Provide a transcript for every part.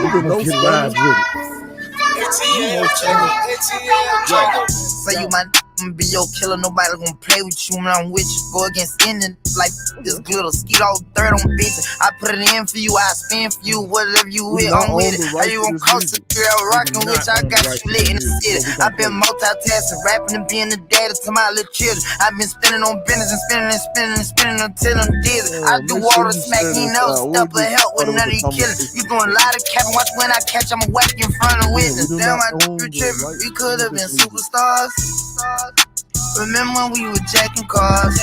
with no live with it. Say you my be your killer, nobody gonna play with you when I'm with you. Go against ending like this glitter, skeet all third on bitches. I put it in for you, I spin for you, whatever you with, I'm with it. How you gon' cost a girl rockin' with you? I got you lit in the city. I've been multitasking, rapping and being the daddy to my little children. I've been spinning on business and spinning and spinning and spinning until I'm dizzy. I do all the smack, he never step or help with none of these killers. You doing a lot of capping, watch when I catch, I'ma whack in front of witness. Damn, I you tripping. We could have been superstars. Remember when we were jacking cars?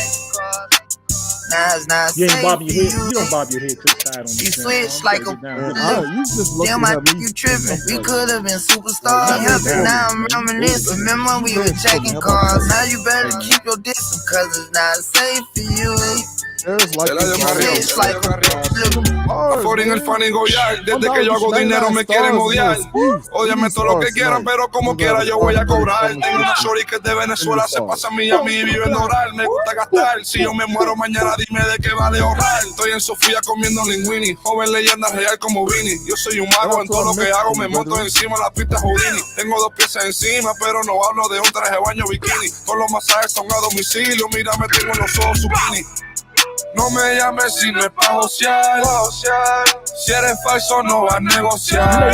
Now it's not You ain't safe bob your head. for You don't bob your head to the side on She this. switched like a you just damn, you tripping. We could have been superstars. Now I'm reminiscing. Remember when we were jacking cars? Now you better keep your distance, cause it's not safe for you. There's like Afuera en el fan y Goyard, desde que yo hago dinero me quieren odiar. Ódiame todo lo que quieran, pero como quiera yo voy a cobrar. Tengo una shorty que es de Venezuela, se pasa a Miami y vive en Doral. Me gusta gastar, si yo me muero mañana dime de qué vale ahorrar. Estoy en Sofía comiendo linguini, joven leyenda real como Vini. Yo soy un mago, en todo lo que hago me monto encima la pista Houdini. Tengo 2 piezas encima, pero no hablo de un traje de baño bikini. Todos los masajes son a domicilio, mírame tengo en los ojos zucchini. No me llames si no es pa' josear. Si eres falso no vas a negociar.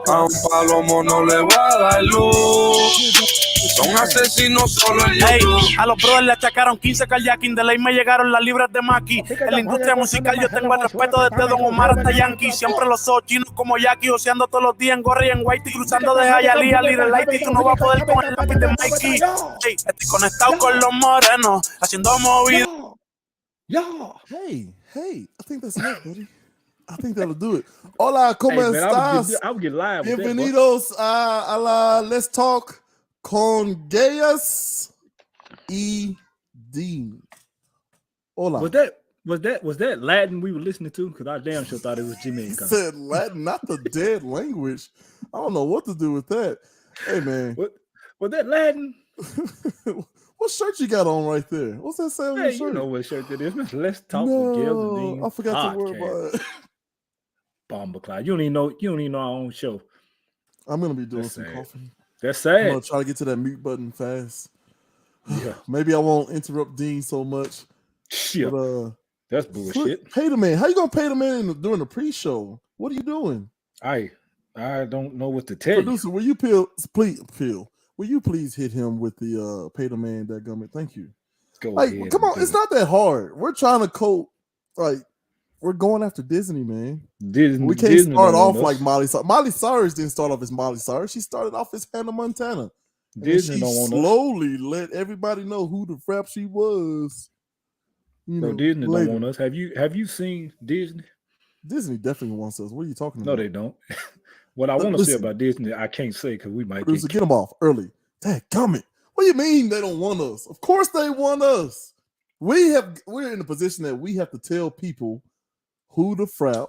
A un palomo no le voy a dar luz. Son asesinos solo en YouTube. A los brothers le achacaron 15 kayaking. De ley me llegaron las libras de Maki. En la industria musical yo tengo el respeto desde Don Omar hasta Yankee. Siempre los ojos chinos como Jackie. Oceando todos los días en gorra y en whitey. Cruzando de Hialeah a Little Lighty. Tú no vas a poder con el lápiz de Mikey. Estoy conectado con los morenos. Haciendo movidas. Hey, I think that's it, buddy. I think that'll do it. Hola, ¿cómo estás? I would get live. Bienvenidos a la Let's Talk con Gayas y Dean. Hola. Was that Latin we were listening to? Because I damn sure thought it was Jamaican. He said Latin, not the dead language. I don't know what to do with that. Hey, man. Was that Latin? What shirt you got on right there? What's that say on your shirt? You know what shirt that is. Let's talk with Gales and Dean. I forgot the word about it. Bomber Clyde. You don't even know our own show. I'm gonna be doing some coughing. That's sad. I'm gonna try to get to that mute button fast. Yeah. Maybe I won't interrupt Dean so much. Shit. But, that's bullshit. Pay the man. How you gonna pay the man during the pre-show? What are you doing? I don't know what to tell Producer, will you please will you please hit him with the pay the man that government? Thank you. Go ahead. Come on, it's not that hard. We're trying to cope. We're going after Disney, man. We can't start off like Miley Cyrus. Miley Cyrus didn't start off as Miley Cyrus. She started off as Hannah Montana. Disney she slowly let everybody know who the frap she was. Disney don't want us. Have you seen Disney? Disney definitely wants us. What are you talking about? No, they don't. What I want to say about Disney, I can't say because we might get them off early. Dadgummit. What do you mean they don't want us? Of course they want us. We're in a position that we have to tell people who the frap.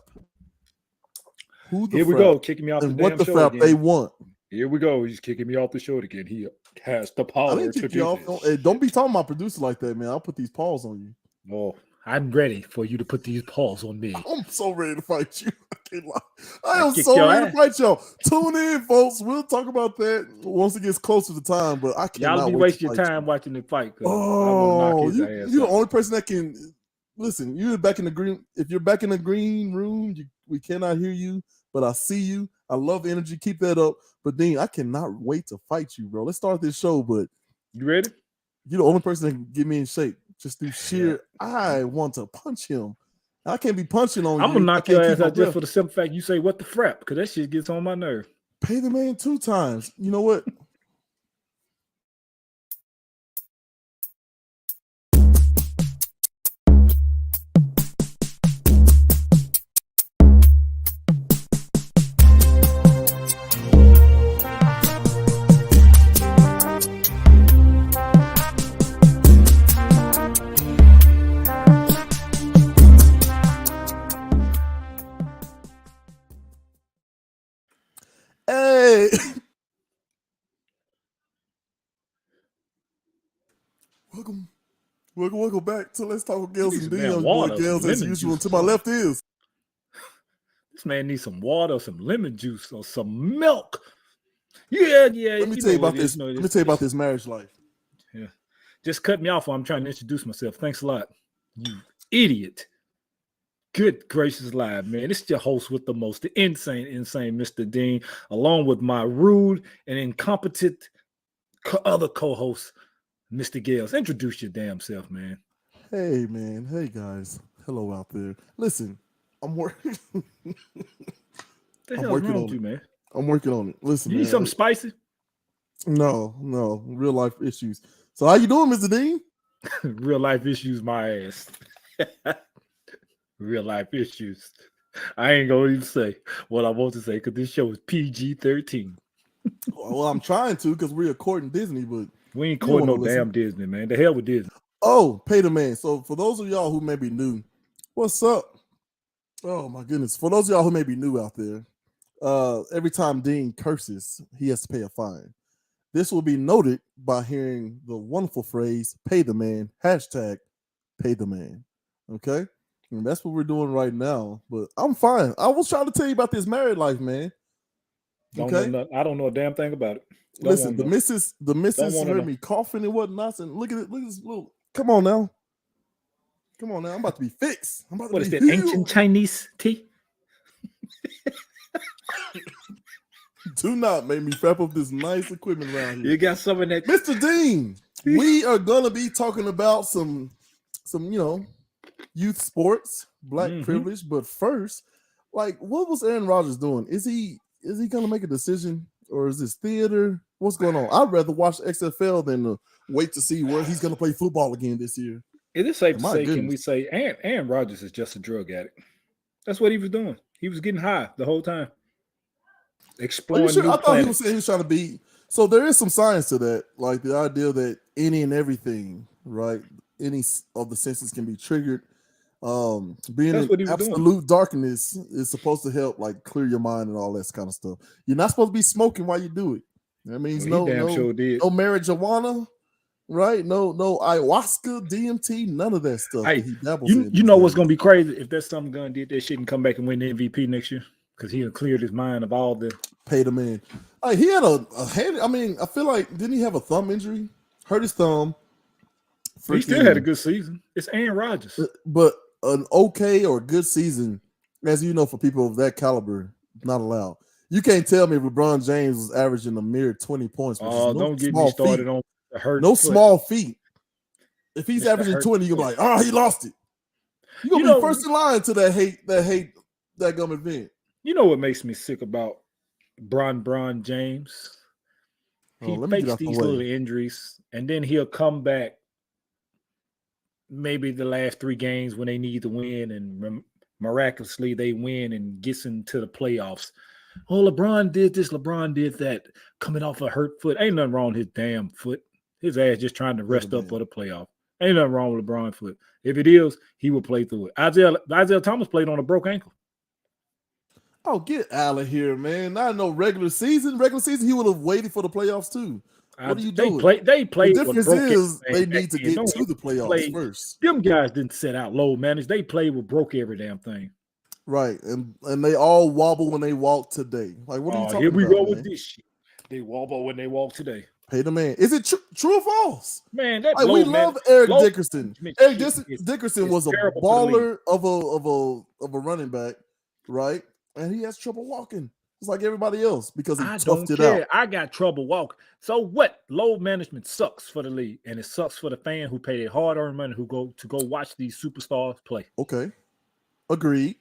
Here we go, kicking me off and the what damn the show frap again. they want. Here we go. He's kicking me off the show again. He has the power. I didn't kick you off. Don't be talking about producer like that, man. I'll put these paws on you. Oh, I'm ready for you to put these paws on me. I'm so ready to fight you. I can't lie. I am so ready to fight y'all. Tune in, folks. We'll talk about that once it gets closer to time. But I can't. Y'all be wasting your time watching the fight. Oh, you're the only person that can listen. You're back in the green. If you're back in the green room, we cannot hear you, but I see you. I love the energy. Keep that up. But Dean, I cannot wait to fight you, bro. Let's start this show. But you ready? You're the only person that can get me in shape. Just through sheer, I want to punch him. I can't be punching on you. I'm gonna knock your ass out just for the simple fact you say what the frap, because that shit gets on my nerve. Pay the man 2 times. You know what? Hey, welcome back to Let's Talk with Gales and Dean. Gales as usual. To my left is This man needs some water, some lemon juice, or some milk. Yeah. Let me tell you about this. Let me tell you about this marriage life. Yeah. Just cut me off while I'm trying to introduce myself. Thanks a lot. You idiot. Good gracious live, man. It's your host with the most, the insane Mr. Dean, along with my rude and incompetent other co-host, Mr. Gales. Introduce your damn self, man. Hey, man. Hey, guys. Hello out there. Listen, I'm working. I'm working on it, man. I'm working on it. Listen, you need something spicy? No, real life issues. So how you doing, Mr. Dean? Real life issues, my ass. Real life issues. I ain't gonna even say what I want to say because this show is PG-13. Well, I'm trying to because we're courting Disney, but we ain't courting no damn Disney, man. The hell with Disney. Oh, Pay the Man. So for those of y'all who may be new, what's up? Oh my goodness. For those of y'all who may be new out there, every time Dean curses, he has to pay a fine. This will be noted by hearing the wonderful phrase, pay the man, hashtag pay the man. Okay? And that's what we're doing right now. But I'm fine. I was trying to tell you about this married life, man. Okay? I don't know a damn thing about it. Listen, the missus heard me coughing and whatnot. And look at it. Look at this little. Come on now. I'm about to be fixed. What is that? Ancient Chinese tea? Do not make me wrap up this nice equipment around here. You got some of that, Mr. Dean. We are gonna be talking about some youth sports, black privilege. But first, like, what was Aaron Rodgers doing? Is he gonna make a decision, or is this theater? What's going on? I'd rather watch XFL than wait to see where he's gonna play football again this year. Is it safe to say? Goodness. Can we say Aaron Rodgers is just a drug addict? That's what he was doing. He was getting high the whole time. Exploring new planets. I thought he was trying to be. So there is some science to that, like the idea that any and everything, right? Any of the senses can be triggered. Being in absolute darkness is supposed to help, like, clear your mind and all that kind of stuff. You're not supposed to be smoking while you do it. That means no marijuana, right? No ayahuasca, DMT, none of that stuff. Hey, you know what's gonna be crazy if that some gun did that shit and come back and win the MVP next year because he had cleared his mind of all the. Pay the man. Like, he had a hand. I mean, I feel like didn't he have a thumb injury? Hurt his thumb. He still had a good season. It's Aaron Rodgers, but an okay or good season, as you know, for people of that caliber, not allowed. You can't tell me LeBron James was averaging a mere 20 points. Don't get me started on the hurt. No small feet. If he's averaging 20, you're gonna be like, he lost it. You're gonna be first in line to that gum event. You know what makes me sick about Bron James? He fakes these little injuries, and then he'll come back maybe the last 3 games when they need to win, and miraculously they win and gets into the playoffs. Oh, LeBron did this, LeBron did that, coming off a hurt foot. Ain't nothing wrong with his damn foot. His ass just trying to rest up for the playoff. Ain't nothing wrong with LeBron's foot. If it is, he will play through it. Isaiah Thomas played on a broke ankle. Oh, get out of here, man. Not no regular season. Regular season, he would have waited for the playoffs too. What are you doing? They played. The difference is they need to get to the playoffs first. Them guys didn't set out low managed. They played with broke every damn thing. Right, and they all wobble when they walk today. Like, what are you talking about? Here we go with this shit. They wobble when they walk today. Pay the man. Is it true or false? Man, that we love Eric Dickerson. Eric Dickerson was a baller of a running back, right? And he has trouble walking. It's like everybody else because he toughed it out. I got trouble walking. So what? Load management sucks for the league, and it sucks for the fan who paid hard-earned money who go watch these superstars play. Okay, agreed.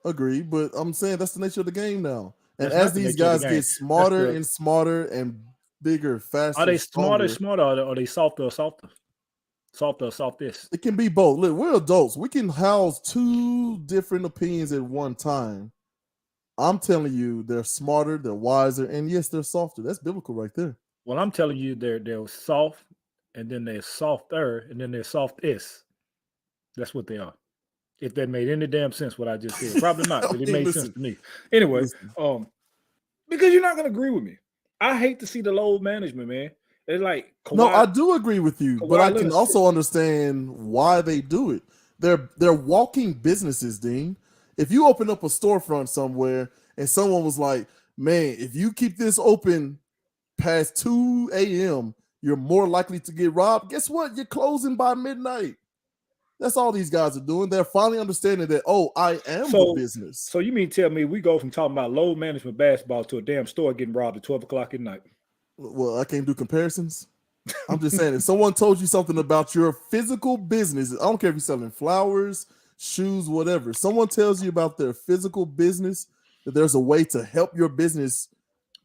But I'm saying that's the nature of the game now. And as these guys get smarter and smarter and bigger, faster, are they smarter, or are they softer? Softest. It can be both. Look, we're adults. We can house 2 different opinions at one time. I'm telling you, they're smarter, they're wiser, and yes, they're softer. That's biblical right there. Well, I'm telling you, they're soft, and then they're softer, and then they're softest. That's what they are. If that made any damn sense, what I just said, probably not. But it made sense to me. Anyway, because you're not gonna agree with me. I hate to see the load management, man. It's like no, I do agree with you, but I can also understand why they do it. They're walking businesses, Dean. If you open up a storefront somewhere and someone was like, man, if you keep this open past 2 a.m., you're more likely to get robbed. Guess what? You're closing by midnight. That's all these guys are doing. They're finally understanding that, oh, I am the business. So you mean tell me we go from talking about load management basketball to a damn store getting robbed at 12 o'clock at night? Well, I can't do comparisons. I'm just saying, if someone told you something about your physical business, I don't care if you're selling flowers, shoes, whatever. Someone tells you about their physical business, that there's a way to help your business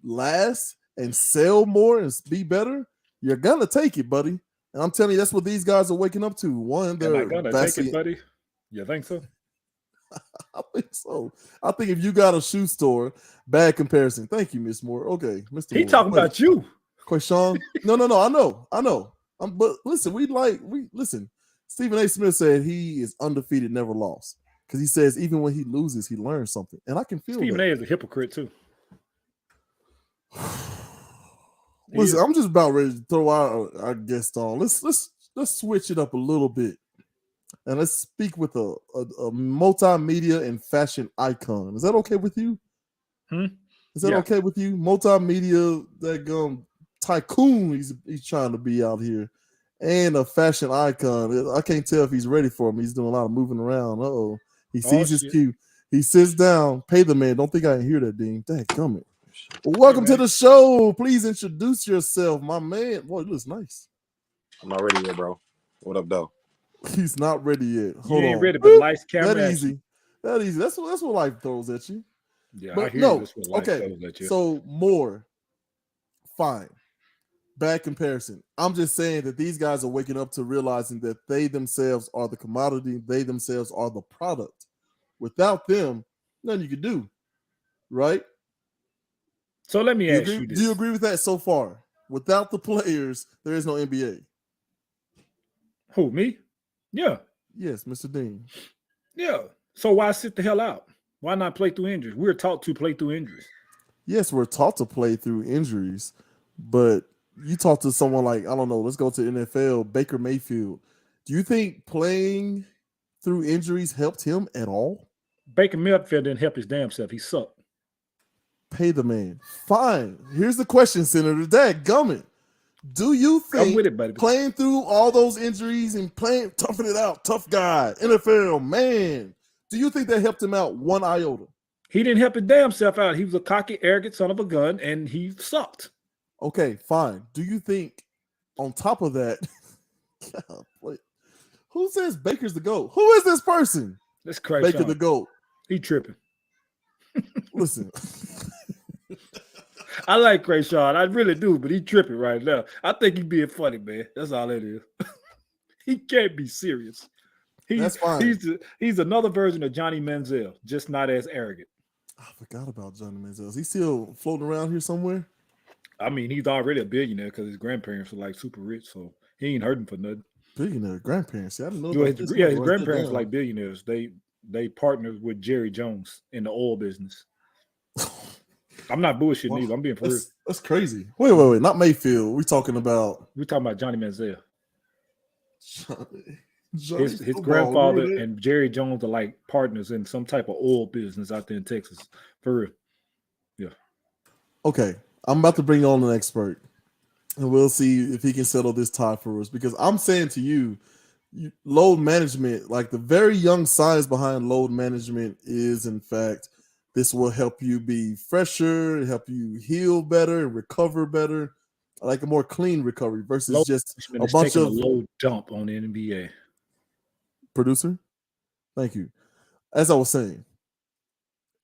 last and sell more and be better, you're gonna take it, buddy. And I'm telling you, that's what these guys are waking up to. One, they're gonna take it, buddy. You think so? I think so. I think if you got a shoe store, bad comparison. Thank you, Miss Moore. Okay, Mr. He Moore. talking about you. Quayshawn. No. I know. But listen, listen. Stephen A. Smith said he is undefeated, never lost. Because he says even when he loses, he learns something. And I can feel Stephen that. A. is a hypocrite too. Listen, I'm just about ready to throw out our guest on. Let's switch it up a little bit. And let's speak with a multimedia and fashion icon. Is that okay with you? Is that okay with you? Multimedia, that tycoon he's trying to be out here. And a fashion icon. I can't tell if he's ready for him. He's doing a lot of moving around. Uh-oh. He sees his cue. He sits down. Pay the man. Don't think I can hear that, Dean. Dadgummit. Well, welcome to the show. Please introduce yourself, my man. Boy, he looks nice. I'm not ready yet, bro. What up, though? He's not ready yet. Hold on. Ready, but lights, camera, that easy. That's what life throws at you. Yeah, but I hear this. What life throws at you. So more, fine. Bad comparison. I'm just saying that these guys are waking up to realizing that they themselves are the commodity. They themselves are the product. Without them, nothing you can do. Right? So let me ask you this. Do you agree with that so far? Without the players, there is no NBA. Who, me? Yeah. Yes, Mr. Dean. Yeah. So why sit the hell out? Why not play through injuries? We're taught to play through injuries. Yes, we're taught to play through injuries, but you talk to someone like, I don't know, let's go to NFL, Baker Mayfield. Do you think playing through injuries helped him at all? Baker Mayfield didn't help his damn self. He sucked. Pay the man. Fine. Here's the question, Senator. Dadgummit. Do you think with it, buddy, playing through all those injuries and toughing it out, tough guy, NFL, man, do you think that helped him out one iota? He didn't help his damn self out. He was a cocky, arrogant son of a gun, and he sucked. Okay, fine. Do you think on top of that, God, who says Baker's the GOAT? Who is this person? That's crazy. Baker the GOAT. He tripping. Listen. I like Krayshawn. I really do, but he tripping right now. I think he being funny, man. That's all it is. He can't be serious. That's fine. He's another version of Johnny Manziel, just not as arrogant. I forgot about Johnny Manziel. Is he still floating around here somewhere? I mean, he's already a billionaire because his grandparents are like super rich, so he ain't hurting for nothing. Billionaire grandparents? See, I didn't know. His grandparents are like billionaires. They partnered with Jerry Jones in the oil business. I'm not bullshitting either. I'm being for real. That's crazy. Wait. Not Mayfield. We're talking about Johnny Manziel. His grandfather and Jerry Jones are like partners in some type of oil business out there in Texas. For real. Yeah. Okay. I'm about to bring on an expert. And we'll see if he can settle this tie for us. Because I'm saying to you, load management, like the very young science behind load management is, in fact, this will help you be fresher, help you heal better and recover better, like a more clean recovery versus load just a bunch of low dump on the NBA. Producer, thank you. As I was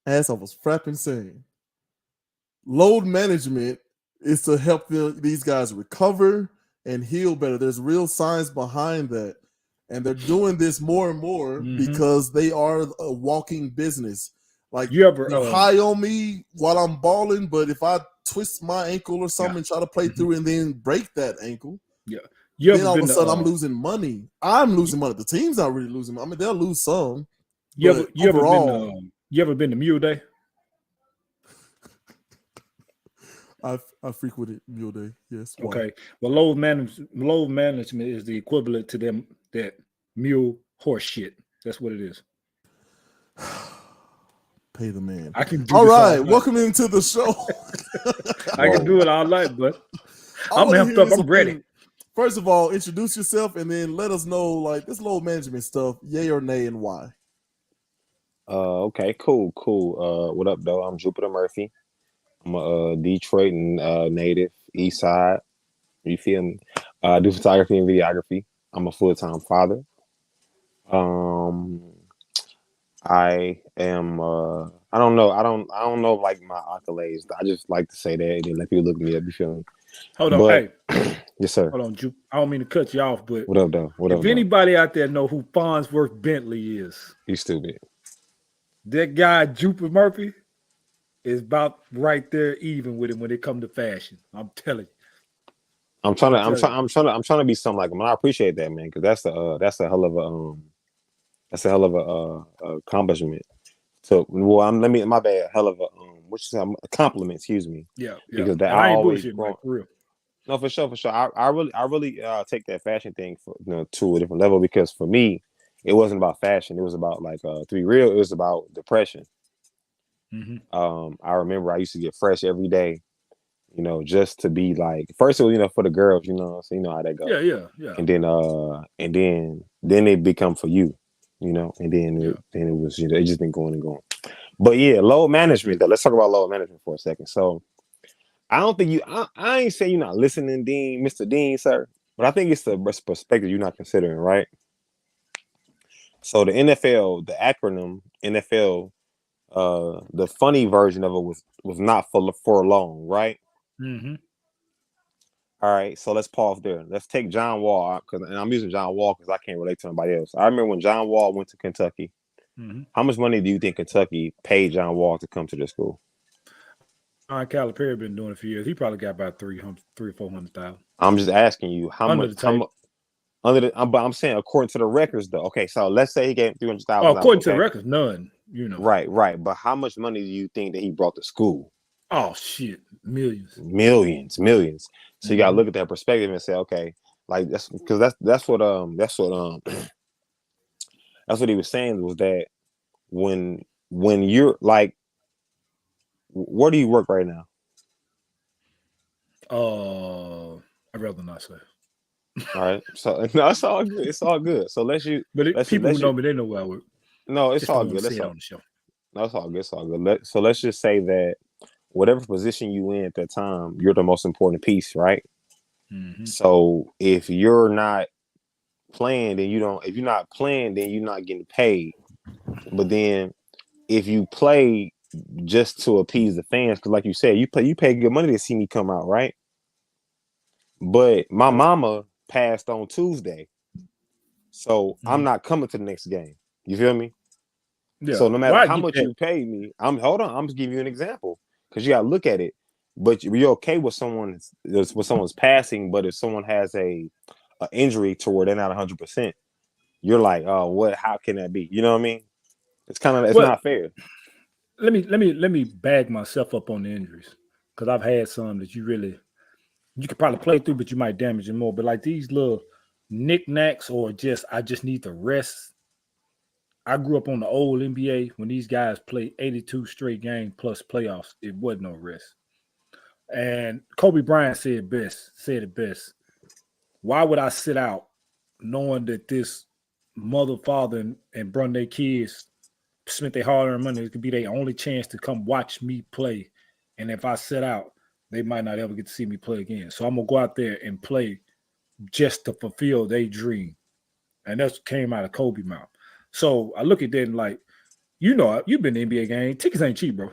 frapping saying, load management is to help these guys recover and heal better. There's real science behind that. And they're doing this more and more because they are a walking business. Like, you're high on me while I'm balling, but if I twist my ankle or something and try to play through and then break that ankle, then all of a sudden I'm losing money. I'm losing money. The team's not really losing money. I mean, they'll lose some. You ever been to Mule Day? I frequented Mule Day. Yes. Okay. Well, load management is the equivalent to that mule horse shit. That's what it is. Pay the man. I can do all this right, all night. welcome into the show. I can do it all night, but I I'm wanna amped hear up. this I'm ready. opinion. First of all, introduce yourself and then let us know like this load management stuff, yay or nay, and why. Okay, cool. What up, though? I'm Jupiter Murphy. I'm a Detroit native, East Side. You feel me? I do photography and videography. I'm a full-time father. I am. I don't know. I don't know like my accolades. I just like to say that and then let people look me up. You feel me? Hold on, But hey, yes, sir. hold on, Jupe. I don't mean to cut you off, but What up, though? What up, if though? anybody out there know who Farnsworth Bentley is, You stupid. that guy Jupiter Murphy is about right there even with him when it comes to fashion. I'm telling you. I'm trying to be something like him. And I appreciate that, man, because that's a hell of a accomplishment. So, well, my bad, hell of a compliment, excuse me. Yeah. Because that And I ain't always bullshitting, like, for real. No, for sure. I really take that fashion thing to a different level because for me, it wasn't about fashion. It was about like to be real, it was about depression. Mm-hmm. I remember I used to get fresh every day, just to be like first it was, for the girls, so you know how that goes. Yeah. And then it become for you, and then it was it just been going and going. But yeah, load management though. Let's talk about load management for a second. So I don't think I ain't saying you're not listening, Dean, Mr. Dean, sir, but I think it's the perspective you're not considering, right? So the NFL, the acronym NFL, the funny version of it was not for long, right? Mm-hmm. All right, so let's pause there. Let's take John Wall, and I'm using John Wall because I can't relate to anybody else. I remember when John Wall went to Kentucky. Mm-hmm. How much money do you think Kentucky paid John Wall to come to the school? Calipari been doing it for years. He probably got about 300 or 400,000. I'm just asking you how Under much. the table. But I'm saying according to the records, though. Okay, so let's say he gave 300,000. Oh, according to the records, none. Right. But how much money do you think that he brought to school? Oh shit, millions. So you gotta look at that perspective and say, okay, like that's because that's what he was saying was that when you're like, where do you work right now? I'd rather not say. All right, so no, it's all good. It's all good. So people who know me, they know where I work. No, it's all good. That's on the show. No, it's all good. It's all good. So let's just say that whatever position you in at that time, you're the most important piece, right? Mm-hmm. So if you're not playing, then if you're not playing, then you're not getting paid. But then if you play just to appease the fans, because like you said, you pay good money to see me come out, right? But my mama passed on Tuesday, so I'm not coming to the next game. You feel me? Yeah. So no matter how much you pay me, I'm just giving you an example because you got to look at it. But you're okay with someone's passing, but if someone has a injury to where they're not 100%, you're like, oh, what? How can that be? You know what I mean? It's not fair. Let me bag myself up on the injuries because I've had some that you could probably play through, but you might damage them more. But like these little knickknacks or I just need to rest. I grew up on the old NBA when these guys played 82 straight games plus playoffs. It wasn't no rest. And Kobe Bryant said it best. Why would I sit out knowing that this mother, father, and brother, their kids spent their hard-earned money? It could be their only chance to come watch me play. And if I sit out, they might not ever get to see me play again. So I'm going to go out there and play just to fulfill their dream. And that's what came out of Kobe's mouth. So I look at that and like, you've been in the NBA game. Tickets ain't cheap, bro.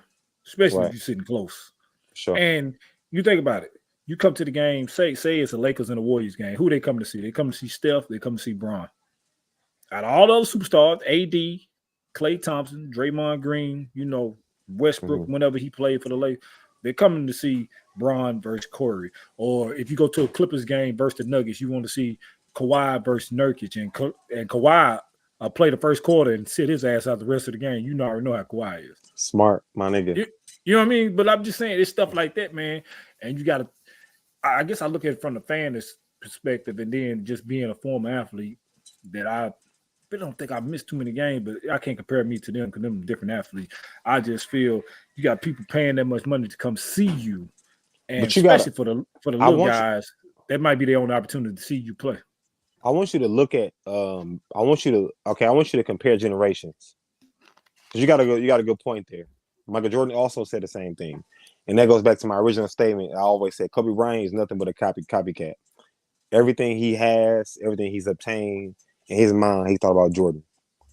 Especially if you're sitting close. Sure. And you think about it. You come to the game, say it's a Lakers and a Warriors game. Who they come to see? They come to see Steph. They come to see Bron. Out of all the other superstars, AD, Klay Thompson, Draymond Green, Westbrook, whenever he played for the Lakers, they're coming to see Bron versus Curry. Or if you go to a Clippers game versus the Nuggets, you want to see Kawhi versus Nurkic. And Kawhi play the first quarter and sit his ass out the rest of the game. You already know how Kawhi is. Smart, my nigga. You know what I mean? But I'm just saying, it's stuff like that, man. And you got to, I guess I look at it from the fan's perspective and then just being a former athlete that I've don't think I missed too many games, but I can't compare me to them because them different athletes. I just feel you got people paying that much money to come see you, and especially for the little guys, that might be their only opportunity to see you play. I want you to look at. I want you to compare generations. Because you got a good point there. Michael Jordan also said the same thing, and that goes back to my original statement. I always said Kobe Bryant is nothing but a copycat. Everything he has, everything he's obtained in his mind, he thought about Jordan.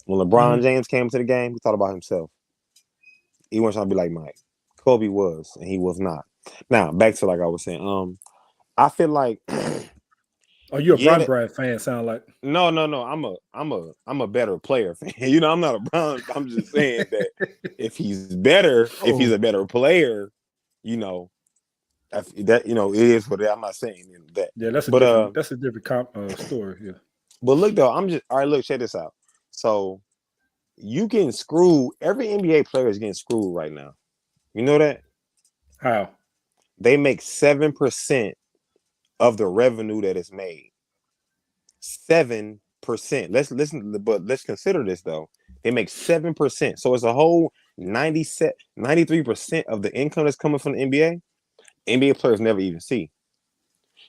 When LeBron James came to the game, he thought about himself. He wasn't trying to be like Mike. Kobe was, and he was not. Now back to like I was saying. I feel like. Oh, you're a Bron Bryant fan? Sound like no. I'm a better player fan. I'm not a Bron. I'm just saying that if he's better, if he's a better player, that it is what I'm not saying that. Yeah, that's a different story. Yeah. But look though, all right. Look, check this out. So you getting screwed. Every NBA player is getting screwed right now. You know that? How? They make 7% of the revenue that is made. 7%. Let's consider this though. They make 7%. So it's a whole 93% of the income that's coming from the NBA. NBA players never even see.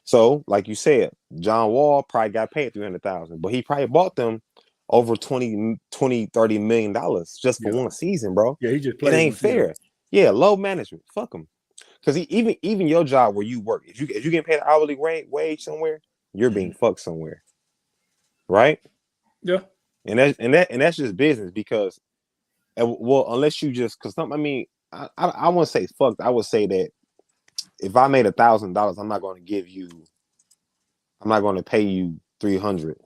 So, like you said, John Wall probably got paid $300,000, but he probably bought them over $20, $30 million just for one season, bro. Yeah, he just played. It ain't fair. Yeah, low management. Fuck him. Because even your job where you work, if you get paid an hourly wage somewhere, you're being fucked somewhere, right? Yeah. And that's just business because, unless you just I wouldn't say fucked. I would say that if I made $1,000, I'm not going to pay you $300.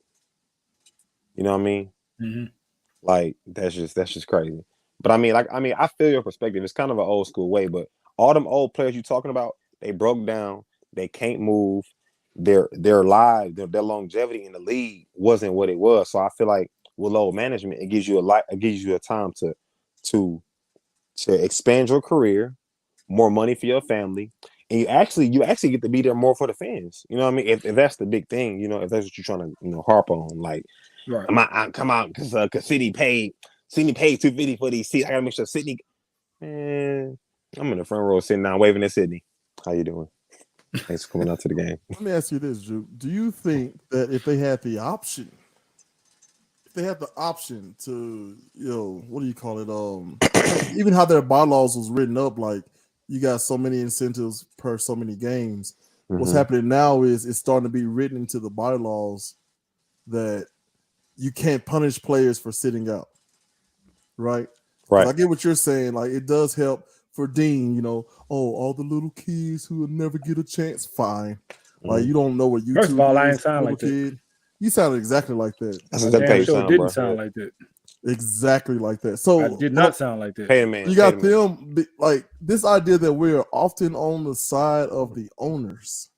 You know what I mean? Mm-hmm. Like that's just crazy. But I feel your perspective. It's kind of an old school way, but all them old players you're talking about, they broke down. They can't move. Their lives, their longevity in the league wasn't what it was. So I feel like with low management, it gives you a time to expand your career, more money for your family, and you actually get to be there more for the fans. You know what I mean? If that's the big thing, if that's what you're trying to harp on, like, right. I come out because Sydney paid $250 for these seats. I gotta make sure Sydney. Man, I'm in the front row sitting down waving at Sydney. How you doing? Thanks for coming out to the game. Let me ask you this, Drew. Do you think that if they had the option to, what do you call it? Even how their bylaws was written up, like you got so many incentives per so many games. Mm-hmm. What's happening now is it's starting to be written into the bylaws that you can't punish players for sitting out. Right. I get what you're saying. Like it does help for Dean, all the little kids who will never get a chance. Fine. Like you don't know what YouTube. First of all, I ain't sound like that. You sounded exactly like that. That's exactly sure didn't sound like that. Exactly like that. So I did not sound like that. Hey man, you got them like this idea that we're often on the side of the owners.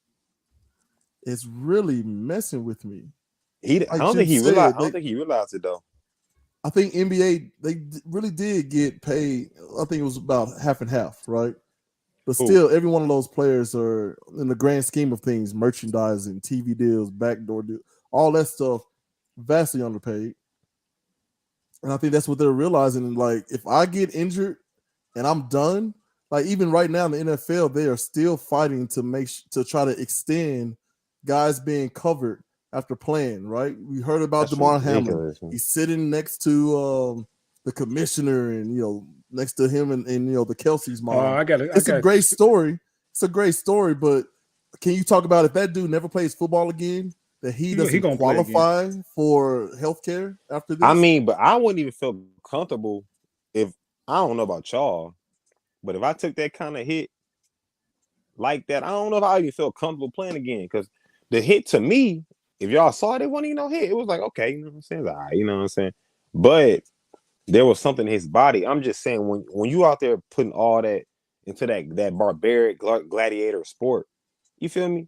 It's really messing with me. I don't think he realized it though. I think NBA they really did get paid. I think it was about half and half, right? But still, every one of those players are, in the grand scheme of things, merchandising, TV deals, backdoor deals, all that stuff, vastly underpaid. And I think that's what they're realizing. Like, if I get injured and I'm done, like even right now in the NFL, they are still fighting to try to extend guys being covered after playing, right? We heard about DeMar Hamlin. He's sitting next to the commissioner and, next to him and the Kelsey's mom. It's a great story. It's a great story, but can you talk about if that dude never plays football again, that he doesn't qualify for healthcare after this? I mean, but I wouldn't even feel comfortable if, I don't know about y'all, but if I took that kind of hit like that, I don't know if I even feel comfortable playing again, because the hit to me, if y'all saw it, it wasn't even no hit. It was like, okay, you know what I'm saying? It's all right, you know what I'm saying? But there was something in his body. I'm just saying, when you out there putting all that into that barbaric gladiator sport, you feel me?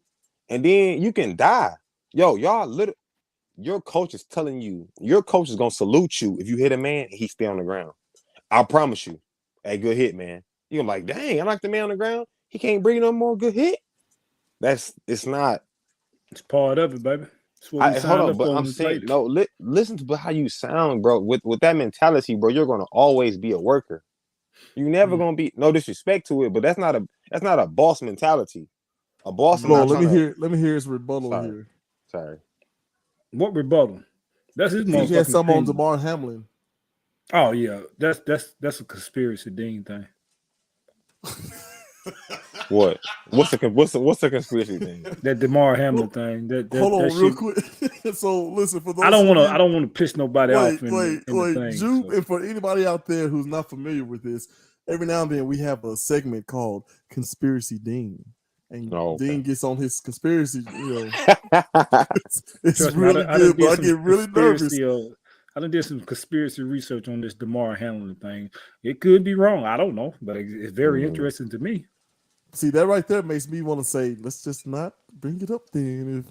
And then you can die. Yo, your coach is telling you, your coach is going to salute you if you hit a man and he stay on the ground. I promise you. Hey, good hit, man. You're like, dang, I like the man on the ground. He can't bring no more good hit. It's not. It's part of it, baby. That's what we hold signed on, up but for I'm when we saying played. no. Listen to how you sound, bro. With that mentality, bro, you're gonna always be a worker. You're never gonna be. No disrespect to it, but that's not a boss mentality. A boss is Hold not on, trying to. let me hear his rebuttal Sorry, here. sorry. What rebuttal? That's his He had motherfucking some on thing. DeMar Hamlin. Oh yeah, that's a conspiracy Dean thing. What? What's the conspiracy thing? That DeMar Hamlin thing. Hold on, that real shit, quick. So listen, for those I don't of want to piss nobody off in the thing. Jupe, So. and for anybody out there who's not familiar with this, every now and then we have a segment called Conspiracy Dean. And Dean gets on his conspiracy, it's really good, but I get really nervous. I done did some conspiracy research on this DeMar Hamlin thing. It could be wrong. I don't know, but it's very interesting to me. See, that right there makes me want to say, let's just not bring it up then.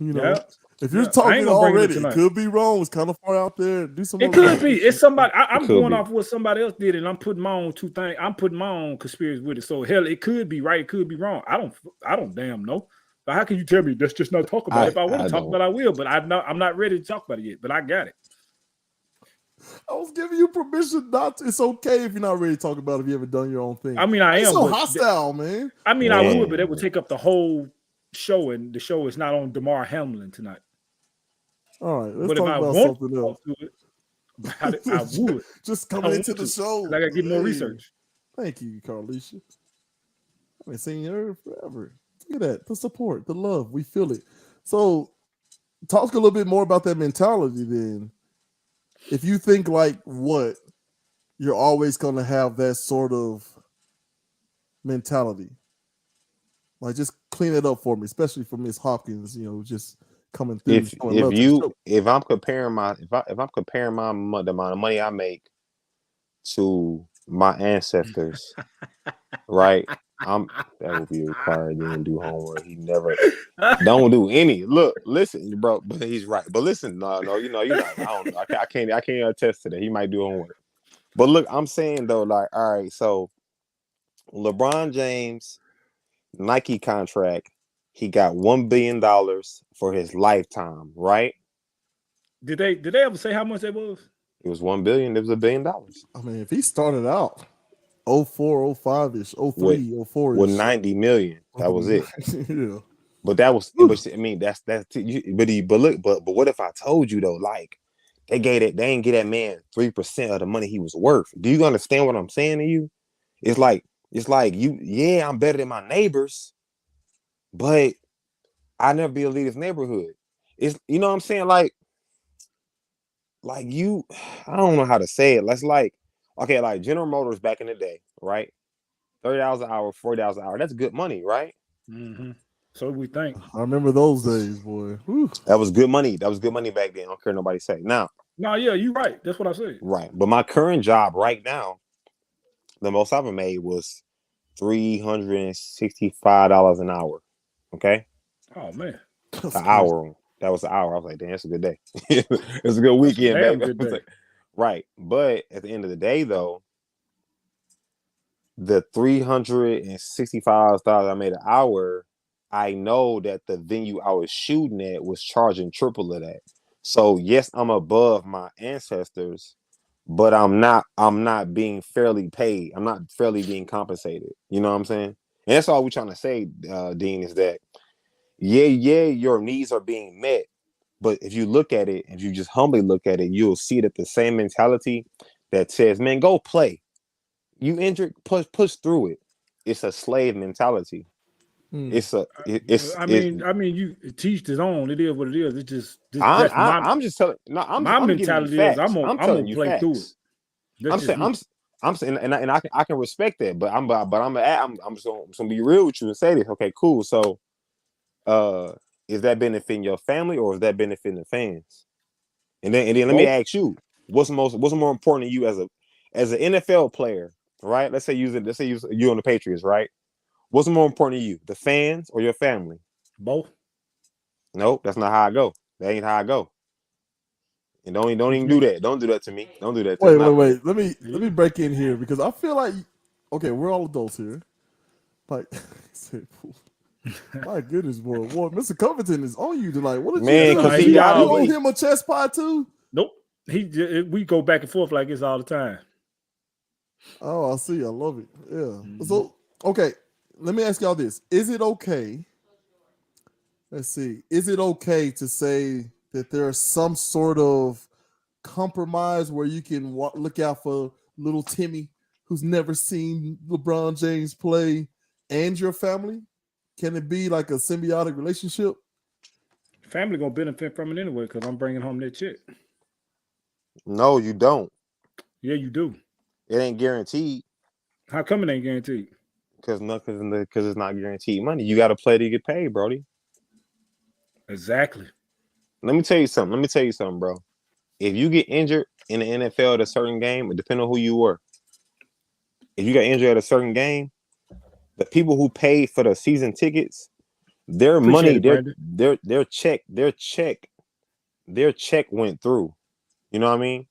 If you're I talking ain't gonna bring already, it could be wrong. It's kind of far out there. Do some. It could be. It's somebody. I'm going off what somebody else did, and I'm putting my own two things. I'm putting my own conspiracy with it. So hell, it could be right. It could be wrong. I don't damn know. But how can you tell me let's just not talk about it? If I want to talk about it, I will. But I'm not ready to talk about it yet. But I got it. I was giving you permission not to. It's okay if you're not ready to talk about it if you haven't done your own thing. I mean, I am. So hostile, man. I mean, I would, but it would take up the whole show, and the show is not on DeMar Hamlin tonight. All right, let's talk about something else. I would. Just coming into the show. I gotta get more research. Thank you, Carlisha. I haven't seen her forever. Look at that. The support, the love. We feel it. So talk a little bit more about that mentality then. If you think like what, you're always gonna have that sort of mentality. Like just clean it up for me, especially for Miss Hopkins, just coming through. If I'm comparing the amount of money I make to my ancestors, right? That would be required. Didn't do homework. He never don't do any. Look, listen, bro. But he's right. But listen, no, you're not. I don't know. I can't attest to that. He might do homework. But look, I'm saying though, like, all right, so LeBron James, Nike contract. He got $1 billion for his lifetime, right? Did they ever say how much it was? It was $1 billion. It was $1 billion. I mean, if he started out 04, 05-ish, 03, 04 with 90 million, that was it. Yeah. But that was, I mean, that's but look, but what if I told you though, like they ain't get that man 3% of the money he was worth. Do you understand what I'm saying to you? It's like I'm better than my neighbors, but I never be a lead his neighborhood. It's what I'm saying? Like you, I don't know how to say it. Let's like General Motors back in the day, right? $30 an hour, $40 an hour. That's good money, right? Mm-hmm. So we think. I remember those days, boy. Whew. That was good money. That was good money back then. I don't care what nobody say. Now. No, yeah, you're right. That's what I said. Right. But my current job right now, the most I've ever made was $365 an hour. Okay. Oh man. An hour. That was an hour. I was like, damn, it's a good day. It's a good weekend, baby. Good day. Right. But at the end of the day, though, the $365 I made an hour, I know that the venue I was shooting at was charging triple of that. So yes, I'm above my ancestors, but I'm not being fairly paid. I'm not fairly being compensated. You know what I'm saying? And that's all we're trying to say, Dean, is that yeah, your needs are being met. But if you look at it, if you just humbly look at it, you'll see that the same mentality that says, man, go play. You injured, push through it. It's a slave mentality. I mean, you teach his own. It is what it is. It's just. I'm just telling. No, my mentality is I'm gonna play through it. I'm saying, and I can respect that, but I'm just gonna be real with you and say this. Okay, cool. So, is that benefiting your family or is that benefiting the fans? And then let me ask you, what's more important to you as an NFL player, right? Let's say you on the Patriots, right? What's more important to you, the fans or your family? Both. Nope, that's not how I go. That ain't how I go. And don't even do that. Don't do that to me. Don't do that. Wait. Let me break in here because I feel like we're all adults here. Like My goodness, boy. Mr. Covington is on you tonight. What did Man, you do? 'cause You he owe always- him a chest pie too? Nope. We go back and forth like this all the time. Oh, I see. I love it. Yeah. So, okay, let me ask y'all this: is it okay? Let's see. Is it okay to say that there's some sort of compromise where you can look out for little Timmy, who's never seen LeBron James play, and your family? Can it be like a symbiotic relationship? Family gonna benefit from it anyway because I'm bringing home that check. No, you don't. Yeah, you do. It ain't guaranteed How come it ain't guaranteed? because it's not guaranteed money. You got to play to get paid, Brody. Exactly. Let me tell you something, bro. If you get injured in the NFL at a certain game, depending on who you were, if you got injured at a certain game, the people who paid for the season tickets, their Appreciate money, it, their check went through. You know what I mean?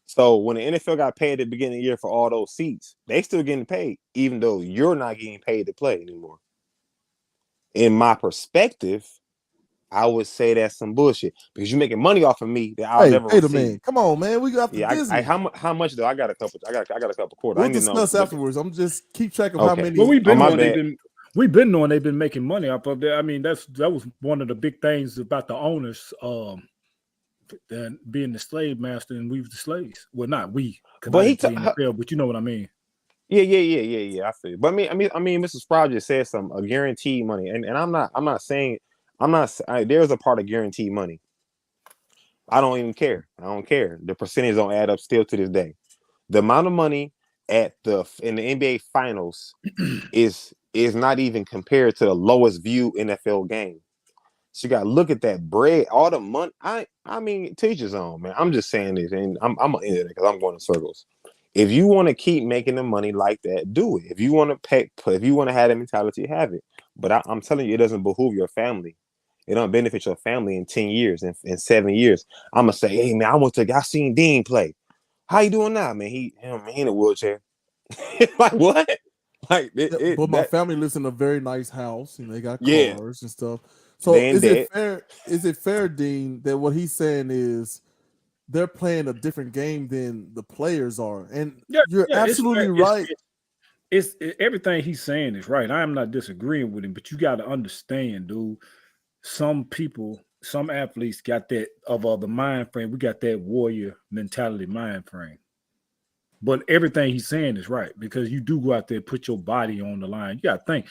So when the NFL got paid at the beginning of the year for all those seats, they still getting paid, even though you're not getting paid to play anymore. In my perspective, I would say that's some bullshit because you're making money off of me that I'll never receive. Man. Come on, man. We got the business. How much though? I got a couple quarters. We'll discuss afterwards. I'm just keep track of how many. Well, we've been knowing they've been making money off of that. I mean, that was one of the big things about the owners being the slave master and we was the slaves. Well, not we, but you know what I mean. Yeah. I feel. But I mean, Mrs. Sprout just said some a guaranteed money, and I'm not saying there's a part of guaranteed money. I don't even care. I don't care. The percentage don't add up still to this day. The amount of money in the NBA Finals is not even compared to the lowest viewed NFL game. So you got to look at that bread, all the money. I mean, teach his own, man. I'm just saying this, and I'm gonna end it because I'm going in circles. If you want to keep making the money like that, do it. If you want to pay, if you want to have that mentality, have it. But I'm telling you, it doesn't behoove your family. It don't benefit your family in 10 years, in 7 years. I'm gonna say, hey man, I seen Dean play. How you doing now, man? He in a wheelchair. Like what? Like, my family lives in a very nice house and they got cars and stuff. So is it fair, Dean, that what he's saying is they're playing a different game than the players are? And you're absolutely right. It's everything he's saying is right. I am not disagreeing with him, but you got to understand, dude. Some people, some athletes got that of the mind frame. We got that warrior mentality mind frame. But everything he's saying is right because you do go out there and put your body on the line. You got to think.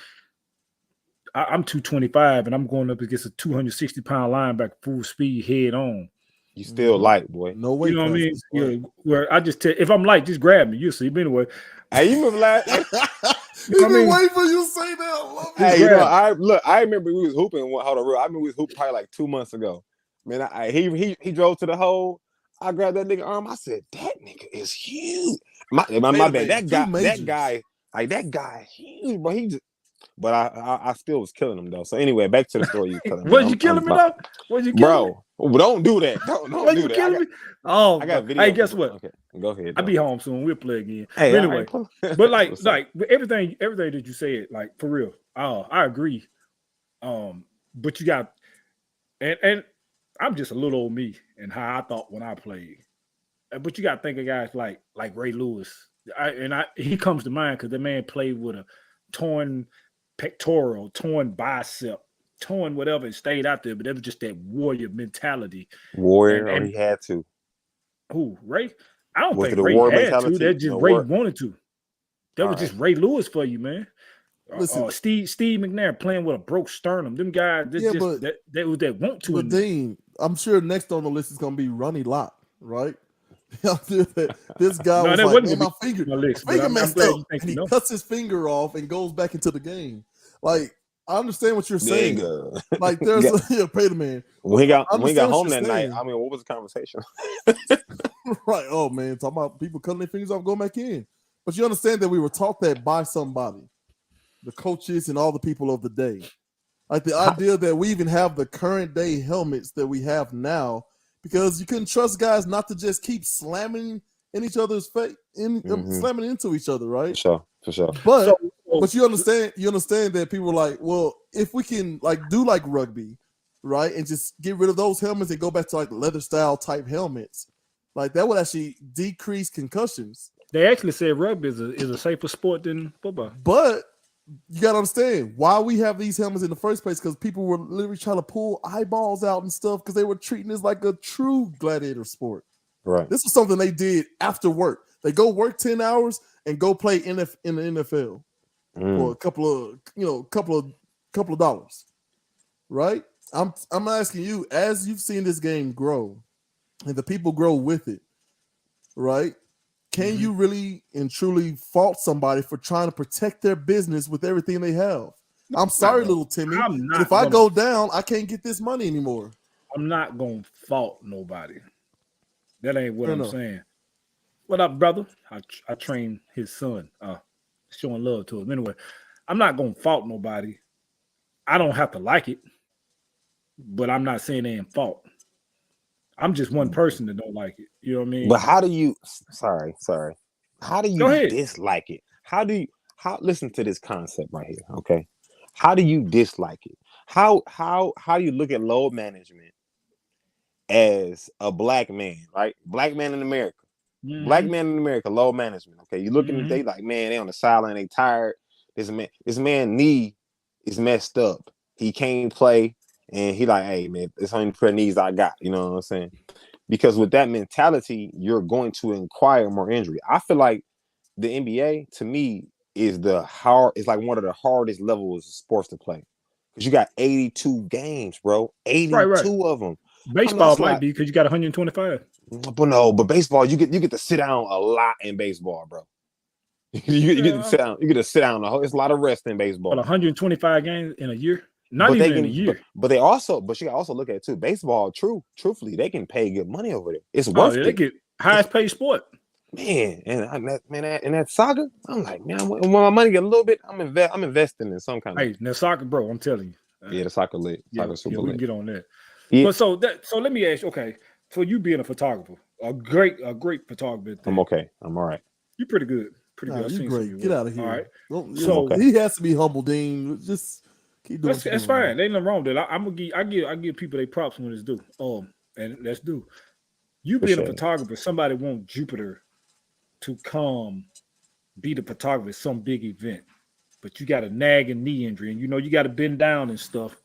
I'm 225 and I'm going up against a 260-pound linebacker full speed head on. You still light, boy. No way. You know what I mean? Yeah, where I just tell if I'm light, just grab me. You'll see. But anyway. Hey, you remember last He's been waiting for you to say that. I love it. Hey, I remember we was hooping. Hold on, real. I remember we was hooping probably like 2 months ago. Man, he drove to the hole. I grabbed that nigga arm. I said, that nigga is huge. My bad. That guy huge, bro. But I still was killing him though. So anyway, back to the story. You killing me. Was you killing me though? Was you killing me? Don't do that. Don't do that. I got video. Hey, guess what? Okay, go ahead. I'll be home soon. We'll play again. Hey, but anyway, but like everything that you said, like for real. I agree. But you got and I'm just a little old me and how I thought when I played. But you got to think of guys like Ray Lewis. He comes to mind because the man played with a torn pectoral, torn bicep, torn whatever, and stayed out there. But it was just that warrior mentality. And he had to. Who, Ray? I don't was think Ray had to. That just Ray wanted to. That was just Ray Lewis for you, man. Listen, Steve McNair playing with a broke sternum. Them guys, that want to. But Dean, I'm sure next on the list is going to be Ronnie Lott, right? This guy was like, my finger messed up, and he cuts his finger off and goes back into the game. Like, I understand what you're saying. Like, there's pay the man. When he got home that night, I mean, what was the conversation? Right. Oh man, talking about people cutting their fingers off, going back in. But you understand that we were taught that by somebody, the coaches and all the people of the day. Like the idea that we even have the current day helmets that we have now. Because you couldn't trust guys not to just keep slamming in each other's face, slamming into each other, right? For sure. But but you understand that people are like, well, if we can like do like rugby, right, and just get rid of those helmets and go back to like leather style type helmets, like that would actually decrease concussions. They actually said rugby is a safer sport than football. But you gotta understand why we have these helmets in the first place, because people were literally trying to pull eyeballs out and stuff because they were treating this like a true gladiator sport. Right. This was something they did after work. They go work 10 hours and go play in the NFL for a couple of dollars. Right? I'm asking you, as you've seen this game grow and the people grow with it, right? Can you really and truly fault somebody for trying to protect their business with everything they have? I'm sorry, little Timmy. But if I go down, I can't get this money anymore. I'm not going to fault nobody. That ain't what I'm saying. What up, brother? I train his son. Showing love to him. Anyway, I'm not going to fault nobody. I don't have to like it, but I'm not saying they in fault. I'm just one person that don't like it. You know what I mean? But how do you? Sorry. How do you dislike it? How listen to this concept right here? Okay, how do you dislike it? How do you look at load management as a black man? Right, black man in America, black man in America, load management. Okay, you looking at they like, man, they on the sideline, they tired. This man knee is messed up. He can't play. And he like, hey, man, it's only pair of knees I got. You know what I'm saying? Because with that mentality, you're going to acquire more injury. I feel like the NBA, to me, is it's like one of the hardest levels of sports to play. Because you got 82 games, bro. 82 of them. Baseball might be because you got 125. But baseball, you get to sit down a lot in baseball, bro. you get to sit down. You get to sit down. It's a lot of rest in baseball. But 125 games in a year. Not even in a year. But you can also look at it too. Baseball, truthfully, they can pay good money over there. It's worth it. They get highest paid sport. Man, and that soccer, I'm like, man, when my money get a little bit, I'm investing in some kind of. Hey, now soccer, bro, I'm telling you. Yeah, the soccer lit. Soccer super lit. We can get on that. Yeah. But so let me ask you, okay, for you being a photographer, a great photographer. I'm okay. I'm all right. You're pretty good. You're great. Get out of here. All right. He has to be humble, Dean. Just keep doing. That's fine. There ain't nothing wrong with that. I give people their props when it's due. And let's do. You being a photographer, somebody want Jupiter to come be the photographer at some big event, but you got a nagging knee injury, and you got to bend down and stuff,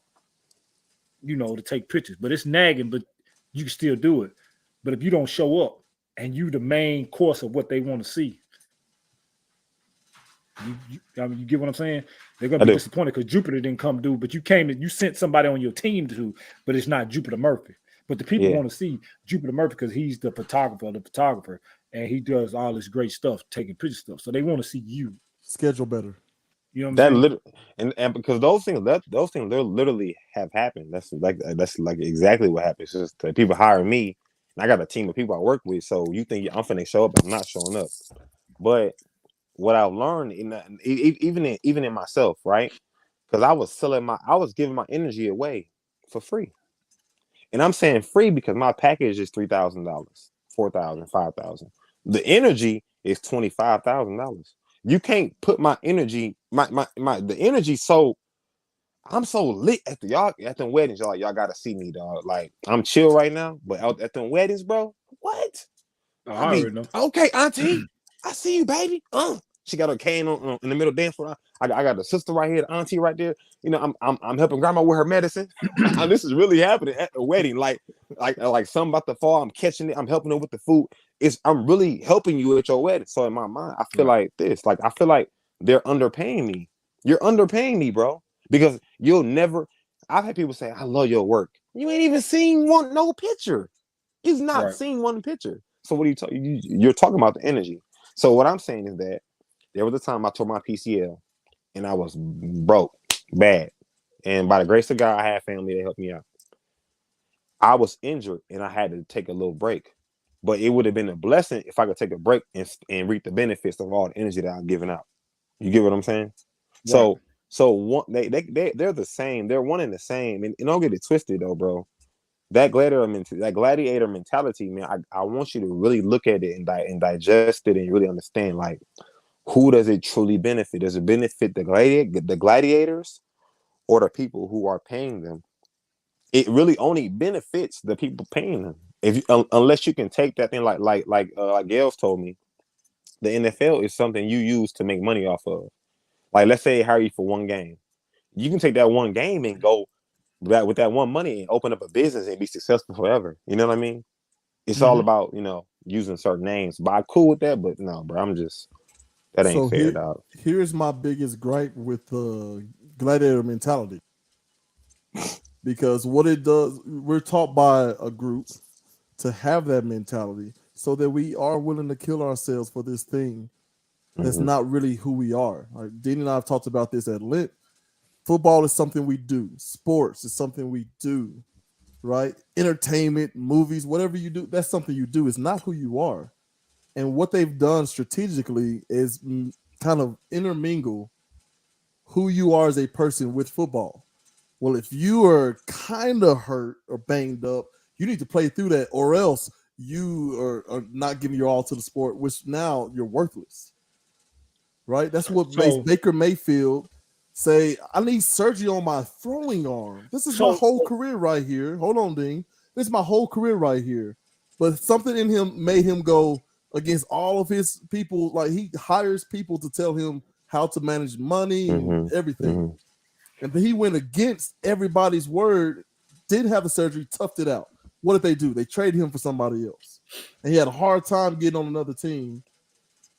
to take pictures. But it's nagging, but you can still do it. But if you don't show up and you the main course of what they want to see, you get what I'm saying? They're gonna be disappointed because Jupiter didn't come do, but you sent somebody on your team to, but it's not Jupiter Murphy. But the people want to see Jupiter Murphy because he's the photographer, and he does all this great stuff, taking picture stuff. So they want to see you. Schedule better. You know what I'm saying? And because those things literally have happened. That's like exactly what happens. It's just people hire me, and I got a team of people I work with. So you think I'm finna show up? I'm not showing up. But what I've learned even in myself, right? Because I was giving my energy away for free. And I'm saying free because my package is $3,000, $4,000, $5,000. The energy is $25,000. You can't put my energy, the energy. So I'm so lit at the weddings, y'all gotta see me, dog. Like I'm chill right now, but out at the weddings, bro. What? I already know. Okay, auntie, I see you, baby. She got her cane on in the middle dance floor. I got a sister right here, the auntie right there. I'm helping grandma with her medicine. This is really happening at the wedding. Like something about to fall. I'm catching it. I'm helping her with the food. I'm really helping you at your wedding. So in my mind, I feel like this. Like I feel like they're underpaying me. You're underpaying me, bro. Because you'll never. I've had people say, "I love your work." You ain't even seen no picture. You've not seen one picture. So what are you talking? You're talking about the energy. So what I'm saying is that there was a time I tore my PCL and I was broke, bad. And by the grace of God, I had family that helped me out. I was injured and I had to take a little break. But it would have been a blessing if I could take a break and reap the benefits of all the energy that I'm giving out. You get what I'm saying? Yeah. So one, they're the same. They're one and the same. And don't get it twisted though, bro. That gladiator mentality, man, I want you to really look at it and digest it and really understand, like, who does it truly benefit? Does it benefit the gladiators or the people who are paying them? It really only benefits the people paying them. Unless you can take that thing like Gail's told me, the NFL is something you use to make money off of. Like, let's say they hire you for one game. You can take that one game and go with that one money and open up a business and be successful forever. You know what I mean? It's all about, using certain names. But I'm cool with that, but no, bro, that ain't fair, dog. Here's my biggest gripe with the gladiator mentality. Because what it does, we're taught by a group to have that mentality so that we are willing to kill ourselves for this thing that's not really who we are. Like Dean and I have talked about this at length. Football is something we do. Sports is something we do, right? Entertainment, movies, whatever you do, that's something you do. It's not who you are. And what they've done strategically is kind of intermingle who you are as a person with football. Well, if you are kind of hurt or banged up, you need to play through that, or else you are not giving your all to the sport, which now you're worthless. Right? That's what makes Baker Mayfield say, I need surgery on my throwing arm. This is my whole career right here. Hold on, Dean. This is my whole career right here. But something in him made him go against all of his people. Like, he hires people to tell him how to manage money and everything. And then he went against everybody's word, did have the surgery, toughed it out. What did they do? They traded him for somebody else. And he had a hard time getting on another team,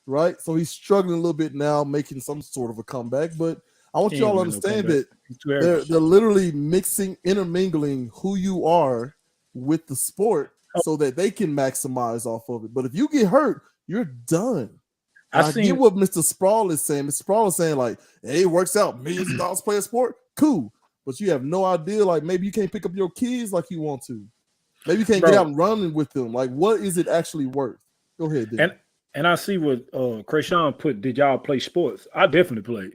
right? So he's struggling a little bit now, making some sort of a comeback. But I want y'all to understand that they're literally intermingling who you are with the sport so that they can maximize off of it. But if you get hurt, you're done. I get what Mr. Sproul is saying. Mr. Sproul is saying, like, hey, it works out. Millions of dollars play a sport. Cool. But you have no idea, like, maybe you can't pick up your kids like you want to. Maybe you can't get out and running with them. Like, what is it actually worth? Go ahead, Dave. And I see what Krayshawn put, did y'all play sports? I definitely played.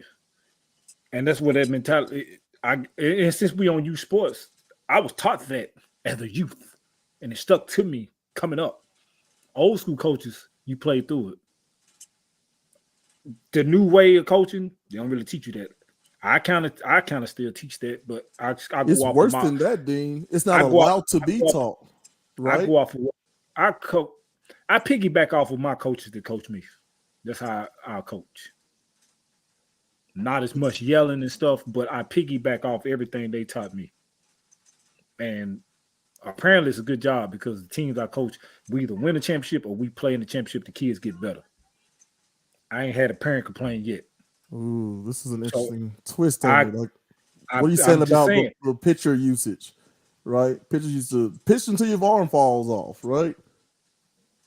And that's what that mentality, and since we on youth sports, I was taught that as a youth. And it stuck to me coming up. Old school coaches, you play through it. The new way of coaching, they don't really teach you that. I kind of still teach that, but I go it's off worse than that, Dean. It's not allowed to be taught. Right? I go off of I piggyback off of my coaches that coach me. That's how I coach. Not as much yelling and stuff, but I piggyback off everything they taught me. And apparently it's a good job because the teams I coach, we either win a championship or we play in the championship, the kids get better. I ain't had a parent complain yet. Ooh, this is an interesting twist on it. Like, what are you saying about the pitcher usage? Right? Pitchers used to pitch until your arm falls off, right?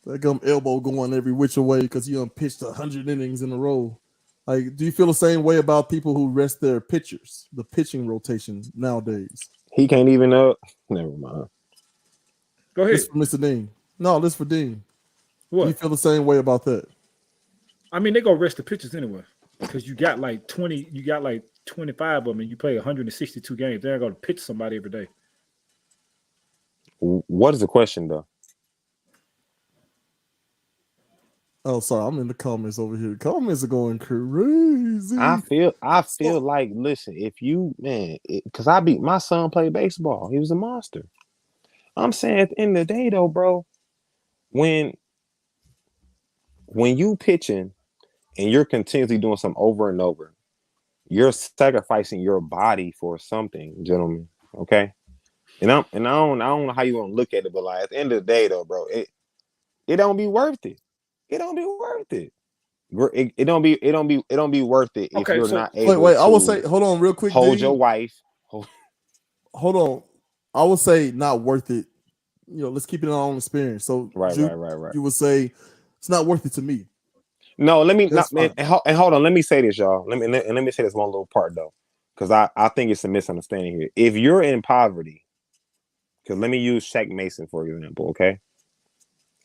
That elbow going every which way because you pitched 100 innings in a row. Like, do you feel the same way about people who rest their pitchers, the pitching rotation nowadays? He can't even never mind. Go ahead. This for Mr. Dean. No, this for Dean. What? Do you feel the same way about that? I mean, they go rest the pitchers anyway because you got like 25 of them and you play 162 games. They're going to pitch somebody every day. What is the question, though? Oh, sorry, I'm in the comments over here. The comments are going crazy. I feel like, listen, if you, because my son played baseball. He was a monster. I'm saying at the end of the day, though, bro, when you pitching and you're continuously doing something over and over, you're sacrificing your body for something, gentlemen. Okay, and I don't know how you want to look at it, but like at the end of the day, though, bro, it don't be worth it. It don't be worth it. It don't be worth it if you're not able. Wait. I will say, hold on, real quick. Hold your wife. Hold on. I would say not worth it. Let's keep it in our own experience. So, right. You would say it's not worth it to me. No, let me hold on. Let me say this, y'all. Let me say this one little part though, because I think it's a misunderstanding here. If you're in poverty, because let me use Shaq Mason for example. Okay,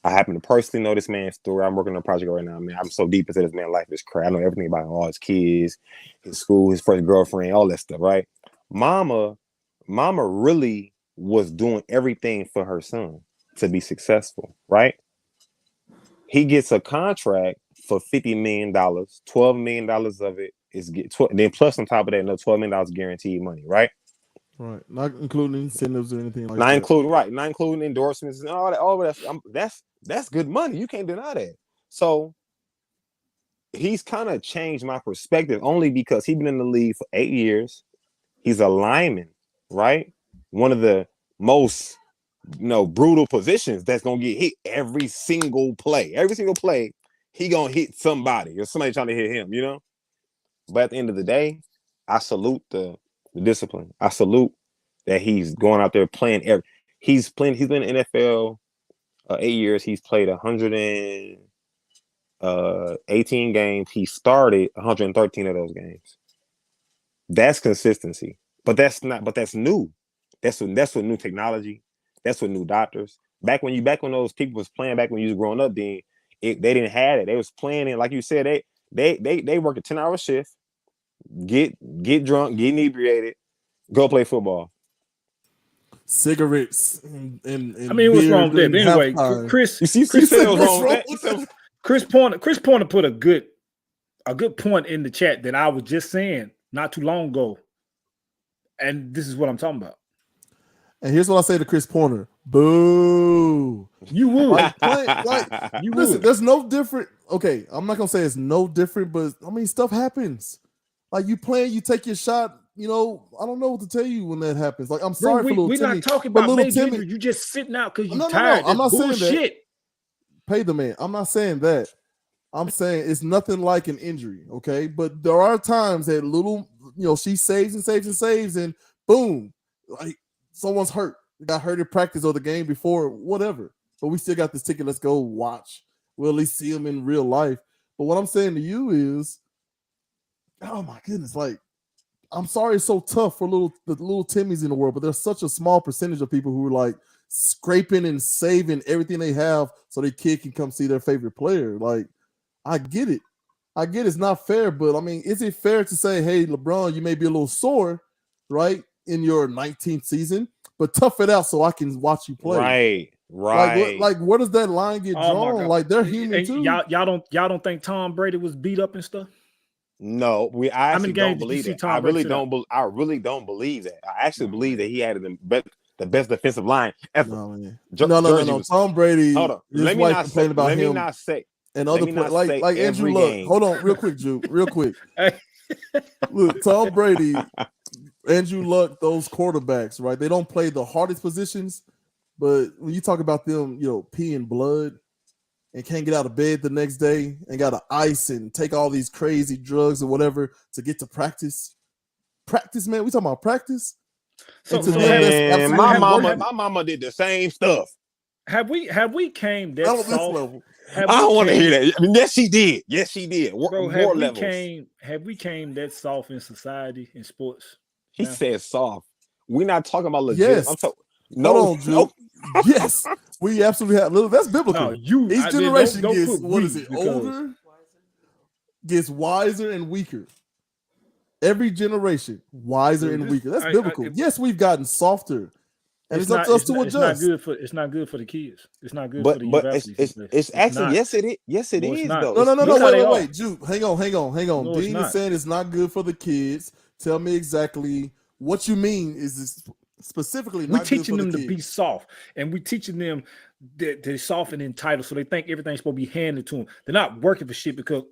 I happen to personally know this man's story. I'm working on a project right now. Man, I'm so deep into this man's life. It's crazy. I know everything about him, all his kids, his school, his first girlfriend, all that stuff. Right? Mama really was doing everything for her son to be successful. Right? He gets a contract for $50 million. $12 million of it is then plus on top of that, another $12 million guaranteed money, right? Right, not including incentives or anything like that. Not including endorsements and all that. All that's good money. You can't deny that. So he's kind of changed my perspective only because he's been in the league for 8 years. He's a lineman, right? One of the most brutal positions that's gonna get hit every single play. Every single play, he gonna hit somebody or somebody trying to hit him, But at the end of the day, I salute the discipline. I salute that he's going out there playing. He's been in the NFL 8 years. He's played 118 games. He started 113 of those games. That's consistency. But that's new. That's what new technology. That's what new doctors. Back when those people was playing, back when you was growing up, then they didn't have it. They was playing it, like you said, they work a 10-hour shift, get drunk, get inebriated, go play football. Cigarettes and I mean, what's wrong with that? Anyway, Chris, you see what's wrong with that? Chris Pointer put a good point in the chat that I was just saying not too long ago, and this is what I'm talking about. And here's what I say to Chris Pointer: boo. You would you listen. There's no different. Okay, I'm not gonna say it's no different, but I mean, stuff happens. Like you playing, you take your shot. I don't know what to tell you when that happens. Like, I'm sorry for little Timmy. We're not talking about little Timmy. You just sitting out because you're tired. No, I'm not saying that. Pay the man. I'm not saying that. I'm saying it's nothing like an injury, okay? But there are times that she saves and saves and saves, and boom, like someone's hurt. Got hurt in practice or the game before, whatever. But we still got this ticket. Let's go watch. We'll at least see him in real life. But what I'm saying to you is, oh my goodness, like, I'm sorry it's so tough for the little Timmys in the world, but there's such a small percentage of people who are like scraping and saving everything they have so their kid can come see their favorite player. Like, I get it. It's not fair, but I mean, is it fair to say, hey, LeBron, you may be a little sore, right, in your 19th season, but tough it out so I can watch you play. Right. Like where does that line get drawn? Like, they're human too. Y'all don't think Tom Brady was beat up and stuff? No, I actually don't believe that. I really don't believe that. I actually believe that he had the best defensive line ever. No. Tom Brady. Hold on. Let me not say. And other players like Andrew Luck. Hold on, real quick, Juke. Real quick. Look, Tom Brady, Andrew Luck, those quarterbacks, right? They don't play the hardest positions, but when you talk about them, peeing blood and can't get out of bed the next day and got to ice and take all these crazy drugs or whatever to get to practice. Practice, man. We talking about practice. My mama did the same stuff. Have we came that soft? I don't want to hear that. I mean, yes, she did. Bro, have we came that soft in society, in sports? He said soft. We're not talking about legit. Yes. Hold on, Joe. Yes, we absolutely have. That's biblical. Each generation gets older, gets wiser and weaker. Every generation, wiser and weaker. That's biblical. Yes, we've gotten softer. And it's up to us to adjust. It's not good for the kids. It's not good for the universities. It's actually, yes, it is. Yes, it is, though. No, wait. Jude, hang on. No, Dean is saying it's not good for the kids. Tell me exactly what you mean. Is specifically not good for the kids? We're teaching them to be soft, and we're teaching them that they're soft and entitled, so they think everything's supposed to be handed to them. They're not working for shit because,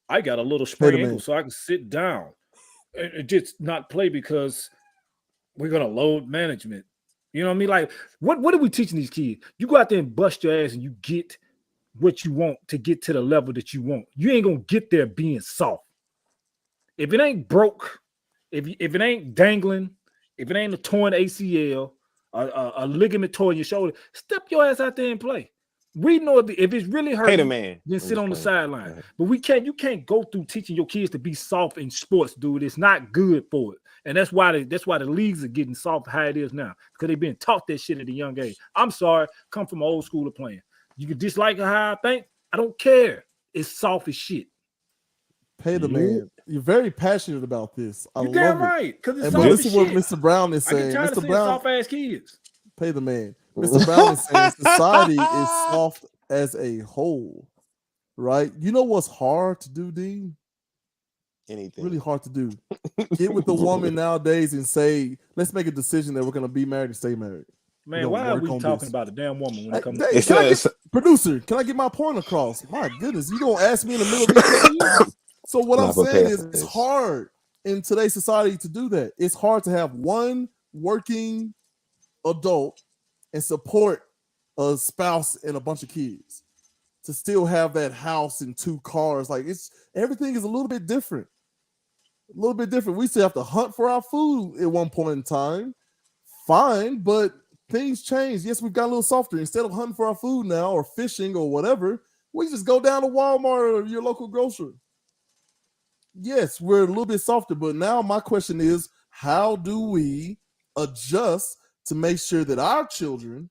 I got a little sprained ankle, so I can sit down and just not play because we're going to load management. You know what I mean? Like, what are we teaching these kids? You go out there and bust your ass and you get what you want to get to the level that you want. You ain't going to get there being soft. If it ain't broke, if it ain't dangling, if it ain't a torn ACL, a ligament torn in your shoulder, step your ass out there and play. We know if it's really hurting, then sit on the sideline. But you can't go through teaching your kids to be soft in sports, dude. It's not good for it. And that's why the leagues are getting soft how it is now, because they've been taught that shit at a young age. I'm sorry, come from an old school of playing. You can dislike how I think. I don't care. It's soft as shit. Pay the man. You're very passionate about this. You're damn right. Because it's soft listen to what Mr. Brown is saying. Mr. Brown, soft ass kids. Pay the man. Mr. Brown is saying society is soft as a whole. right? You know what's hard to do, Dean? Anything. Really hard to do. Get with the woman nowadays and say, let's make a decision that we're going to be married and stay married. Man, why are we talking about a damn woman when it comes to producer? Can I get my point across? My goodness, you gonna ask me in the middle of the So what I'm saying is it's hard in today's society to do that. It's hard to have one working adult and support a spouse and a bunch of kids to still have that house and 2 cars. Like everything is a little bit different. A little bit different. We still have to hunt for our food at one point in time. Fine, but things change. Yes, we've got a little softer. Instead of hunting for our food now or fishing or whatever, we just go down to Walmart or your local grocery. Yes, we're a little bit softer, but now my question is, how do we adjust to make sure that our children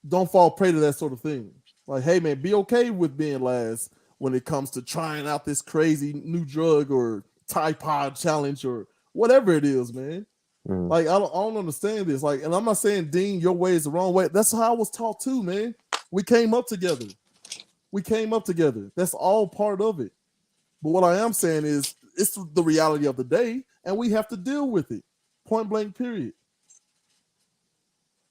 don't fall prey to that sort of thing? Like, hey, man, be okay with being last when it comes to trying out this crazy new drug or Tide Pod challenge or whatever it is, man. Like, I don't understand this. Like, and I'm not saying, Dean, your way is the wrong way. That's how I was taught too, man. We came up together. That's all part of it. But what I am saying is it's the reality of the day, and we have to deal with it. Point blank, period.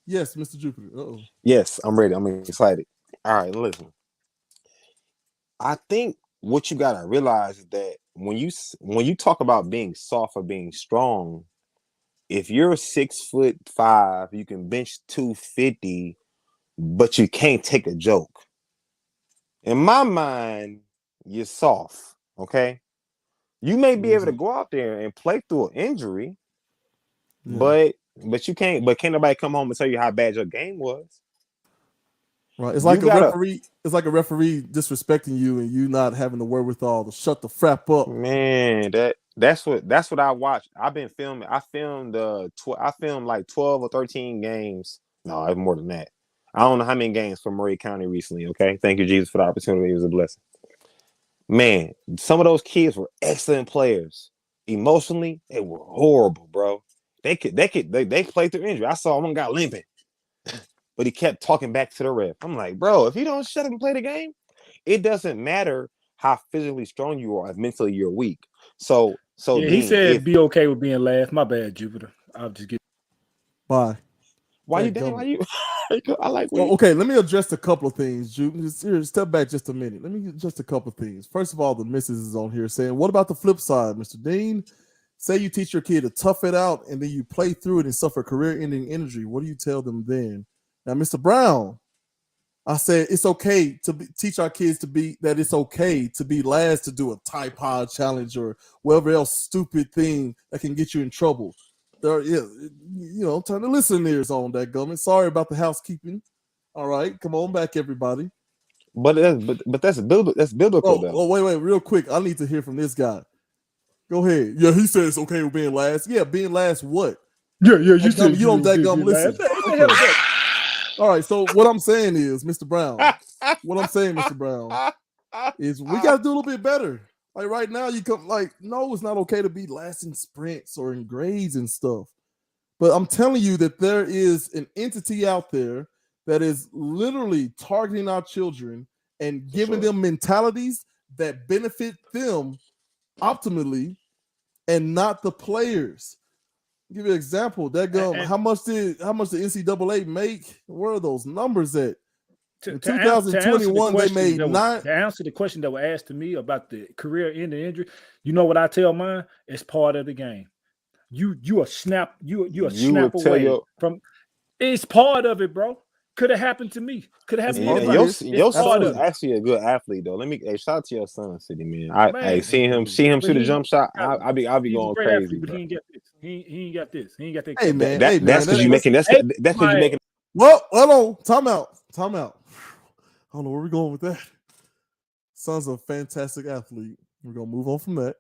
Yes, Mr. Jupiter. Uh-oh. Yes, I'm ready. I'm excited. All right, listen. I think what you gotta realize is that when you talk about being soft or being strong, if you're 6'5", you can bench 250, but you can't take a joke. In my mind, you're soft. Okay, you may be able to go out there and play through an injury, but you can't. But can't nobody come home and tell you how bad your game was. Right. It's like referee. It's like a referee disrespecting you and you not having the wherewithal to shut the frap up. Man, that's what I watched. I've been filming. I filmed like 12 or 13 games. No, it's more than that. I don't know how many games for Murray County recently. Okay, thank you, Jesus, for the opportunity. It was a blessing. Man, some of those kids were excellent players. Emotionally, they were horrible, bro. They played through injury. I saw one guy limping, but he kept talking back to the ref. I'm like, bro, if you don't shut up and play the game, it doesn't matter how physically strong you are if mentally you're weak. So yeah, he said be okay with being last. My bad, Jupiter. I'll just get. Bye. Why you? I like. Well, okay, let me address a couple of things, Jupiter. Step back just a minute. Let me address a couple of things. First of all, the missus is on here saying, "What about the flip side, Mr. Dean? Say you teach your kid to tough it out, and then you play through it and suffer career-ending injury. What do you tell them then?" Now, Mr. Brown, I said it's okay to teach our kids that it's okay to be last to do a Tide Pod challenge or whatever else stupid thing that can get you in trouble. Turn the listeners on that government. Sorry about the housekeeping. All right, come on back, everybody. But that's biblical. Oh, wait, real quick. I need to hear from this guy. Go ahead. Yeah, he says it's okay with being last. Yeah, being last what? Yeah, you said you don't dadgum listen. Okay. All right, so what I'm saying is, Mr. Brown, is we got to do a little bit better. Like right now, no, it's not okay to be last in sprints or in grades and stuff. But I'm telling you that there is an entity out there that is literally targeting our children and giving them mentalities that benefit them optimally and not the players. I'll give you an example. How much did the NCAA make? Where are those numbers at? In 2021, they made nine. To answer the question that was asked to me about the career-ending injury, you know what I tell mine? It's part of the game. You a snap away from. It's part of it, bro. Could have happened to me. Could have happened to anybody. Your son is actually a good athlete, though. Shout out to your son, City man. I see him shoot a jump shot. I'll be going crazy. Athlete, but he ain't got this. He ain't got this. He ain't got that. Hey man, that's because you making. That's because you making. Well, hold on. Time out. I don't know where we're going with that. Son's a fantastic athlete. We're gonna move on from that.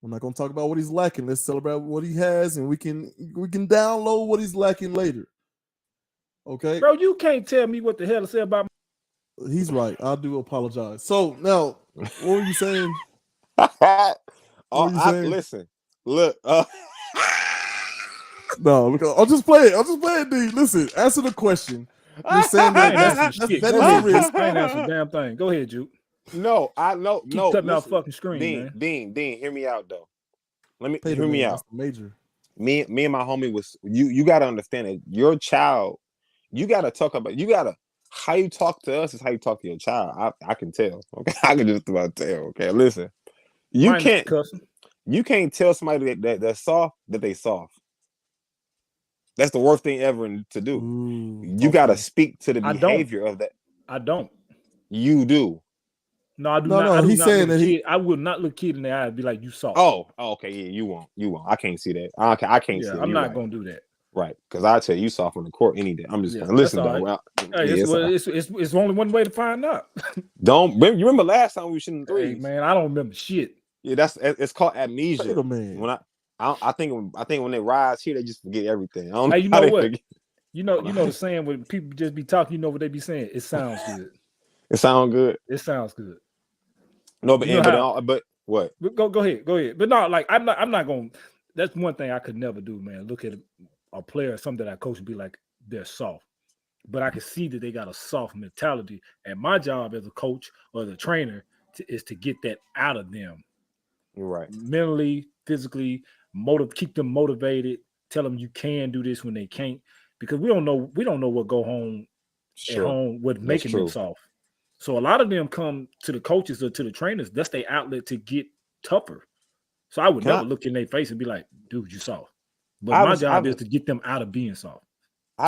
We're not gonna talk about what he's lacking. Let's celebrate what he has, and we can download what he's lacking later. Okay, bro, you can't tell me what the hell to say about. He's right. I do apologize. So now, what were you saying? Listen, look. No, I'll just play it. D. Listen, answer the question. You're saying I ain't that answering shit. that Go is a ahead, risk. Juke. I ain't answering a damn thing. Go ahead, Juke. No, I know. Keep No, cutting out listen, fucking screen, man. Dean, hear me out though. Pay the Hear me man, out. that's major. Me and my homie was you got to understand that your child, you got to talk about, how you talk to us is how you talk to your child. I can tell. Okay, I can just about tell. Okay, listen, you Minus can't cussing. you can't tell somebody that's soft that they soft. That's the worst thing ever to do. Ooh, You got to speak to the I don't. behavior of that. I don't. You do. No, I do No, not. no, I do he's not saying look that kid. I would not look kid in the eye and be like, "You soft." Oh, okay, yeah, you won't. I can't see that. I can't see yeah, it. I'm You're not right. gonna do that. Right, because I tell you soft on the court any day. I'm just Yeah, gonna listen that's all though. right. Well, Hey, yeah, it's all right. it's only one way to find out. Don't you remember last time we were shooting Hey, threes? man, I don't remember shit. Yeah, it's called Pay amnesia. the man. When I think when they rise here, they just forget everything. I don't Hey, you how know they what? forget. You know the saying when people just be talking, you know what they be saying? It sounds good. It sounds good. It sounds good. No, but You know but what? But go ahead. But no, like I'm not gonna. That's one thing I could never do, man. Look at a player, something that I coach, and be like, they're soft. But I can see that they got a soft mentality, and my job as a coach or the trainer is to get that out of them. You're right. Mentally, physically, keep them motivated. Tell them you can do this when they can't, because we don't know what go home Sure. at home with making them soft. So a lot of them come to the coaches or to the trainers. That's their outlet to get tougher. So I would never look in their face and be like, "Dude, you soft." But my job is to get them out of being soft.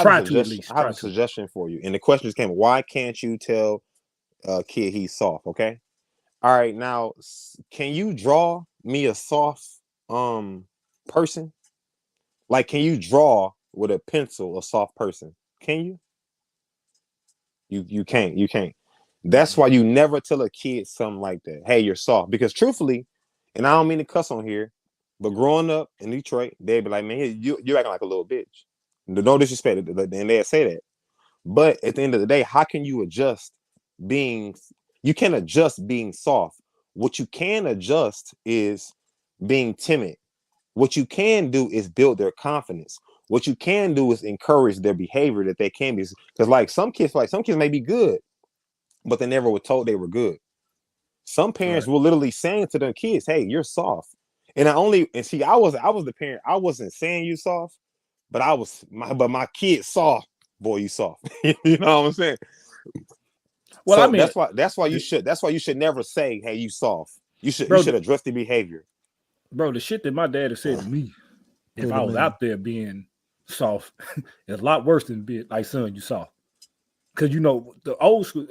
Try to at least. I have a suggestion for you. And the question just came: why can't you tell a kid he's soft? Okay. All right. Now, can you draw me a soft person? Like, can you draw with a pencil a soft person? Can you? You can't. You can't. That's why you never tell a kid something like that. Hey, you're soft. Because truthfully, and I don't mean to cuss on here, but growing up in Detroit, they'd be like, man, you're acting like a little bitch. No disrespect, and they'd say that. But at the end of the day, how can you adjust you can't adjust being soft. What you can adjust is being timid. What you can do is build their confidence. What you can do is encourage their behavior that they can be. Because like some kids may be good, but they never were told they were good. Some parents were literally saying to their kids, "Hey, you're soft." And I was the parent. I wasn't saying you soft, but my kid saw, boy, you soft. You know what I'm saying? Well, so I mean, that's why you should never say, "Hey, you soft." You should address the behavior. Bro, the shit that my dad has said to me, if I was out there being soft, is a lot worse than being like, "Son, you soft." Because you know the old school.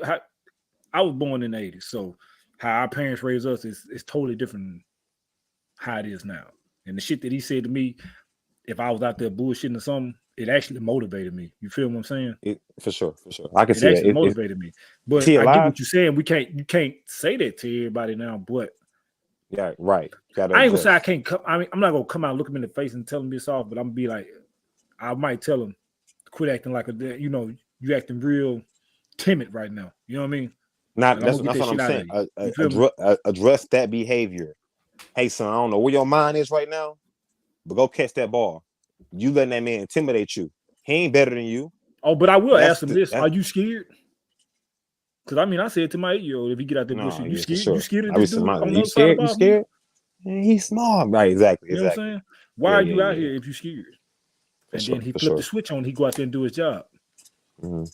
I was born in the 80s, so how our parents raised us is totally different than how it is now. And the shit that he said to me, if I was out there bullshitting or something, it actually motivated me. You feel what I'm saying? For sure. I can see that. It motivated me. But I get what you're saying. You can't say that to everybody now, but yeah, right. I ain't gonna say I can't come. I mean, I'm not gonna come out and look him in the face and tell him it's off, but I'm gonna be like, I might tell him, quit acting like you acting real timid right now. You know what I mean? That's what I'm saying. Address that behavior. Hey, son, I don't know where your mind is right now, but go catch that ball. You letting that man intimidate you. He ain't better than you. Oh, but I will ask him this. Are you scared? Because I mean, I said to my 8-year-old, if he get out there bullshit, you scared? Sure. You scared of this dude? You scared? You scared? He's small. Right, exactly. You know what I'm saying? Why are you out here if you scared? And then he flipped the switch on, he go out there and do his job. Mm-hmm.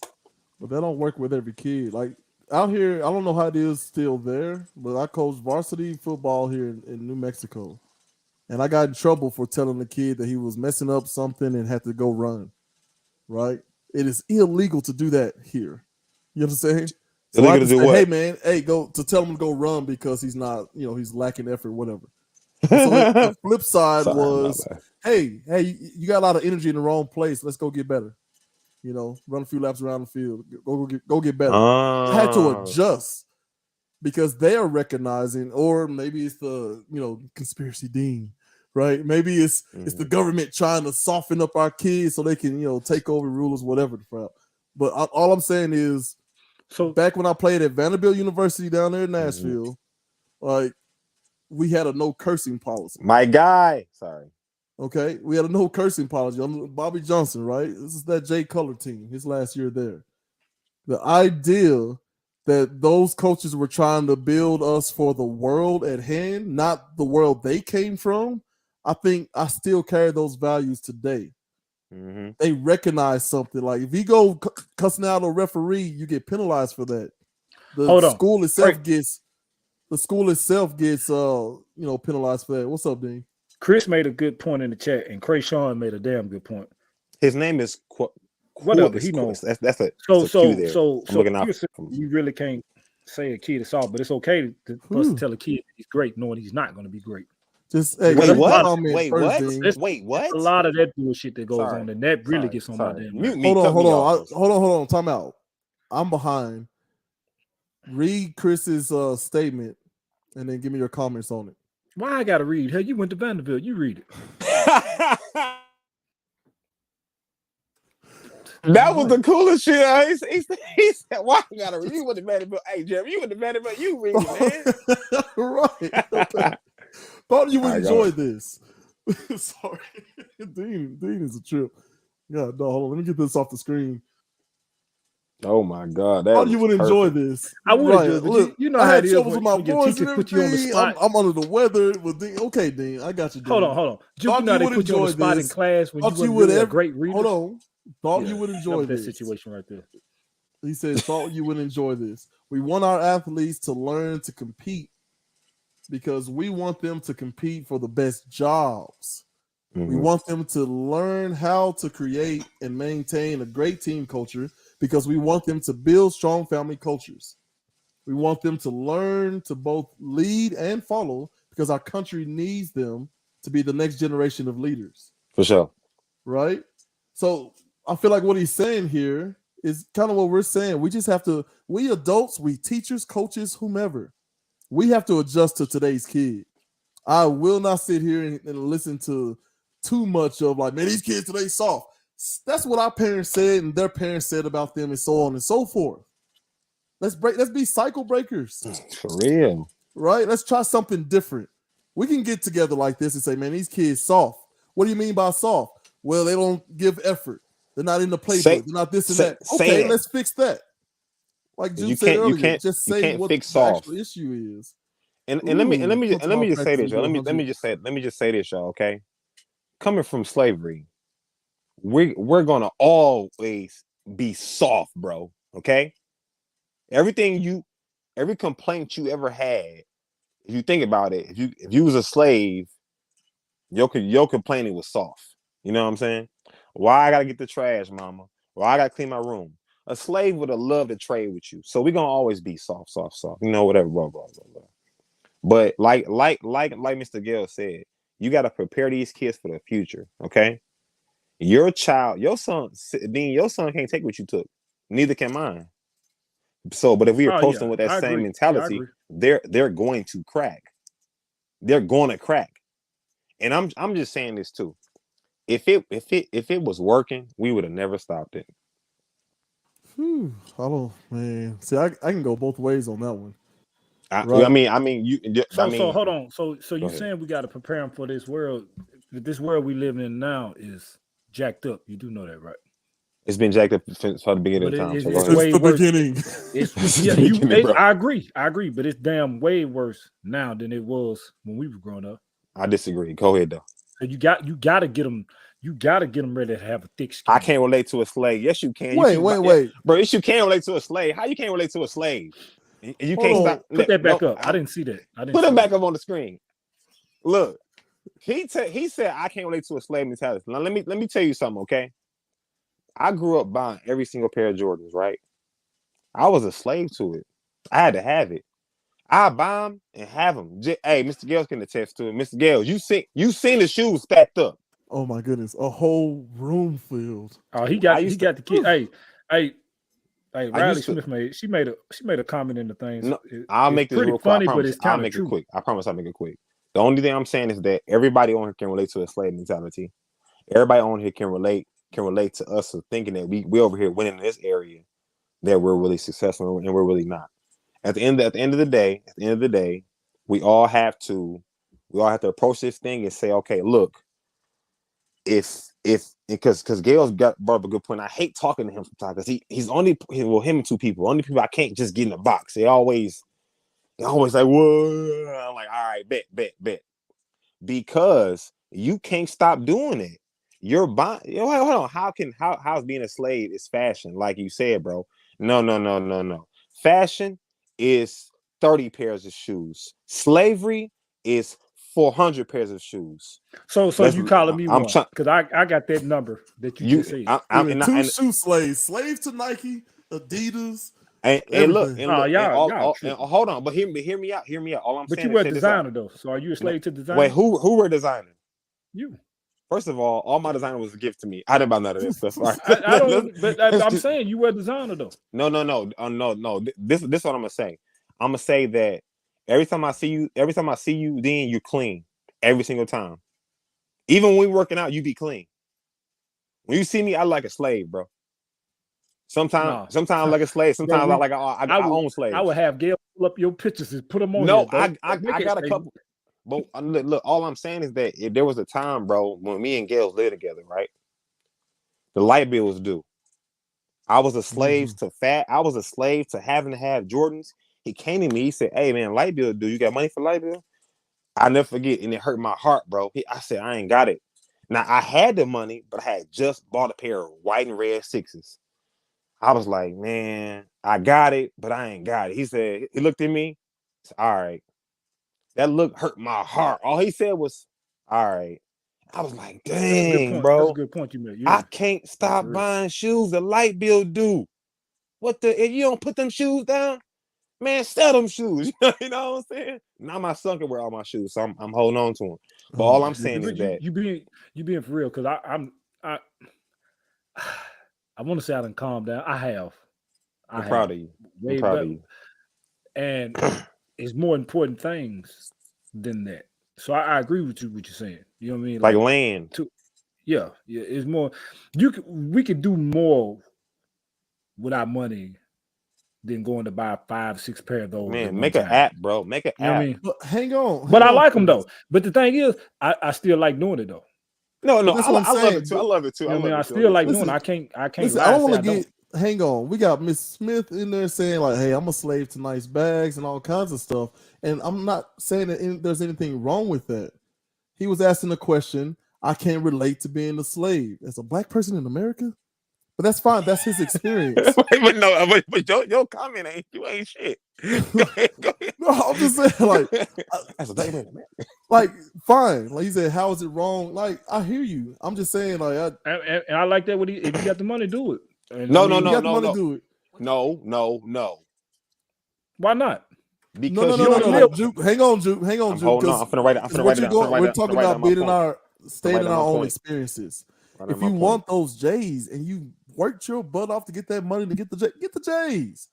But that don't work with every kid. Like out here, I don't know how it is still there, but I coach varsity football here in New Mexico. And I got in trouble for telling the kid that he was messing up something and had to go run. Right? It is illegal to do that here. You know what I'm saying? So illegal to do what? Hey man, go to tell him to go run because he's not, he's lacking effort, whatever. So the flip side was, hey, you got a lot of energy in the wrong place. Let's go get better. Run a few laps around the field. Go get better. I had to adjust because they are recognizing, or maybe it's the conspiracy dean, right? Maybe it's the government trying to soften up our kids so they can take over rulers, whatever the crap. But all I'm saying is, so back when I played at Vanderbilt University down there in Nashville, like we had a no cursing policy. My guy, sorry. Okay, we had a no cursing policy. I'm Bobby Johnson, right? This is that Jay Cutler team, his last year there. The idea that those coaches were trying to build us for the world at hand, not the world they came from, I think I still carry those values today. Mm-hmm. They recognize something. Like if you go cussing out a referee, you get penalized for that. The school itself gets penalized for that. What's up, Dean? Chris made a good point in the chat, and Krayshawn made a damn good point. His name is whatever he knows. That's a so you really can't say a kid is soft, but it's okay for us to tell a kid he's great, knowing he's not going to be great. Just wait, what? Wait, what? A lot of that bullshit that goes on, and that really gets on my damn. Hold on. Time out. I'm behind. Read Chris's statement, and then give me your comments on it. Why I gotta read? Hell, you went to Vanderbilt. You read it. That was the coolest shit. He said, "Why I gotta read?" You went to Vanderbilt. Hey, Jeremy, you went to Vanderbilt. You read it, man. Right. Okay. Thought you would enjoy this. Sorry, Dean is a trip. Yeah, no, hold on. Let me get this off the screen. Oh my God! Thought you would enjoy this. I would. Right. Look, you know I how had it is troubles with my voice and put you on the spot. I'm under the weather with Dean. Okay, Dean, I got you. Dean. Hold on. You know they put you on the spot in class when you were really a great reader. Hold on. Thought you would enjoy that situation right there. He said, "Thought you would enjoy this." We want our athletes to learn to compete because we want them to compete for the best jobs. Mm-hmm. We want them to learn how to create and maintain a great team culture because we want them to build strong family cultures. We want them to learn to both lead and follow because our country needs them to be the next generation of leaders. For sure. Right? So I feel like what he's saying here is kind of what we're saying. We just have to, we adults, we teachers, coaches, whomever, we have to adjust to today's kid. I will not sit here and listen to too much of like, man, these kids today soft. That's what our parents said and their parents said about them and so on and so forth. Let's be cycle breakers. For real. Right? Let's try something different. We can get together like this and say, man, these kids soft. What do you mean by soft? Well, they don't give effort. They're not in the playbook. They're not this and that. Okay, let's fix that. Like Jude said earlier, just say what the actual issue is. And let me just say this, y'all. Let me just say this, y'all. Okay, coming from slavery, we're gonna always be soft, bro. Okay, every complaint you ever had, if you think about it, if you was a slave, your complaining was soft. You know what I'm saying? Why I gotta get the trash, mama? Why I gotta clean my room? A slave would have loved to trade with you. So we're gonna always be soft. You know, whatever, blah. But like Mr. Gill said, you gotta prepare these kids for the future. Okay. Your child, your son can't take what you took. Neither can mine. So, but if we approach them with that same mentality, they're going to crack. They're gonna crack. And I'm just saying this too. If it was working, we would have never stopped it. I don't, man. See, I can go both ways on that one. Right? I mean, you. So hold on. So you're saying we got to prepare them for this world? This world we live in now is jacked up. You do know that, right? It's been jacked up since the beginning of time. It's the beginning. I agree, but it's damn way worse now than it was when we were growing up. I disagree. Go ahead, though. So you got to get them. You got to get them ready to have a thick skin. I can't relate to a slave. Yes, you can. Wait, bro. Yes, you can't relate to a slave. How you can't relate to a slave? You can't stop. Put that back up. I didn't see that. Put it back up on the screen. Look, he said I can't relate to a slave mentality. Now let me tell you something, okay? I grew up buying every single pair of Jordans, right? I was a slave to it. I had to have it. I buy them and have them. Hey, Mr. Gales can attest to it. Mr. Gales, you seen the shoes stacked up. Oh my goodness, a whole room filled. Oh, he got the kid. Hey, Riley Smith made a comment in the things. No, I'll make this real funny, quick. But it's I'll make it quick. I promise I'll make it quick. The only thing I'm saying is that everybody on here can relate to a slave mentality. Everybody on here can relate to us thinking that we over here winning in this area, that we're really successful and we're really not. At the end of the day, we all have to approach this thing and say, okay, look, because Gail's brought up a good point. I hate talking to him sometimes because he's only him and two people. Only people I can't just get in the box. They always like, whoa. I'm like, all right, bet. Because you can't stop doing it. You're buying. Hold on. How's being a slave is fashion? Like you said, bro. No. Fashion is 30 pairs of shoes. Slavery is 400 pairs of shoes. So you calling me one? Because I got that number that you just said. I'm two shoe slaves to Nike, Adidas. And look, hold on, but hear me out. All I'm saying. But you were a designer though, so are you a slave to design? Wait, who were designing? You. First of all my designer was a gift to me. I didn't buy none of this stuff. Right? I'm saying you were a designer though. No. This is what I'm gonna say. I'm gonna say that every time I see you, then you're clean every single time. Even when we working out, you be clean. When you see me, I like a slave, bro. Sometimes like a slave. Sometimes I own slaves. I would have Gail pull up your pictures and put them on. No, I got a couple. But look, all I'm saying is that if there was a time, bro, when me and Gail lived together, right? The light bill was due. I was a slave to fat. I was a slave to having to have Jordans. He came to me. He said, "Hey, man, light bill due. You got money for light bill?" I never forget, and it hurt my heart, bro. I said, "I ain't got it." Now I had the money, but I had just bought a pair of white and red sixes. I was like, "Man, I got it, but I ain't got it." He said, he looked at me. Said, "All right." That look hurt my heart. All he said was, "All right." I was like, "Dang, bro." That's a good point you made. I can't stop buying shoes. The light bill due. If you don't put them shoes down, man, sell them shoes. You know what I'm saying? Now my son can wear all my shoes, so I'm holding on to them. But all I'm saying is that you being for real, because I want to say I done calmed down. I'm proud of you. I'm proud of you. And it's more important things than that. So I agree with you what you're saying. You know what I mean? Like land. Yeah. It's more. We could do more with our money than going to buy 5-6 pair of those. Man, make an app, bro. Make an app. I mean? But hang on. I like them though. But the thing is, I still like doing it though. No, I love it too. I love it too. I still like doing it. I can't. Listen, I don't want to get. Hang on, we got Miss Smith in there saying like, "Hey, I'm a slave to nice bags and all kinds of stuff," and I'm not saying that there's anything wrong with that. He was asking a question. I can't relate to being a slave as a black person in America, but that's fine. That's his experience. but your comment ain't shit. Go ahead. No, I'm just saying like, as a black man, like fine. Like he said, how is it wrong? Like I hear you. I'm just saying like, and I like that. If you got the money, do it. No. Do it. No. Why not? Because no. Juke, hang on, Juke. I'm finna write it down. We're talking about stating our own experiences. If you want those J's and you worked your butt off to get that money to get the J's.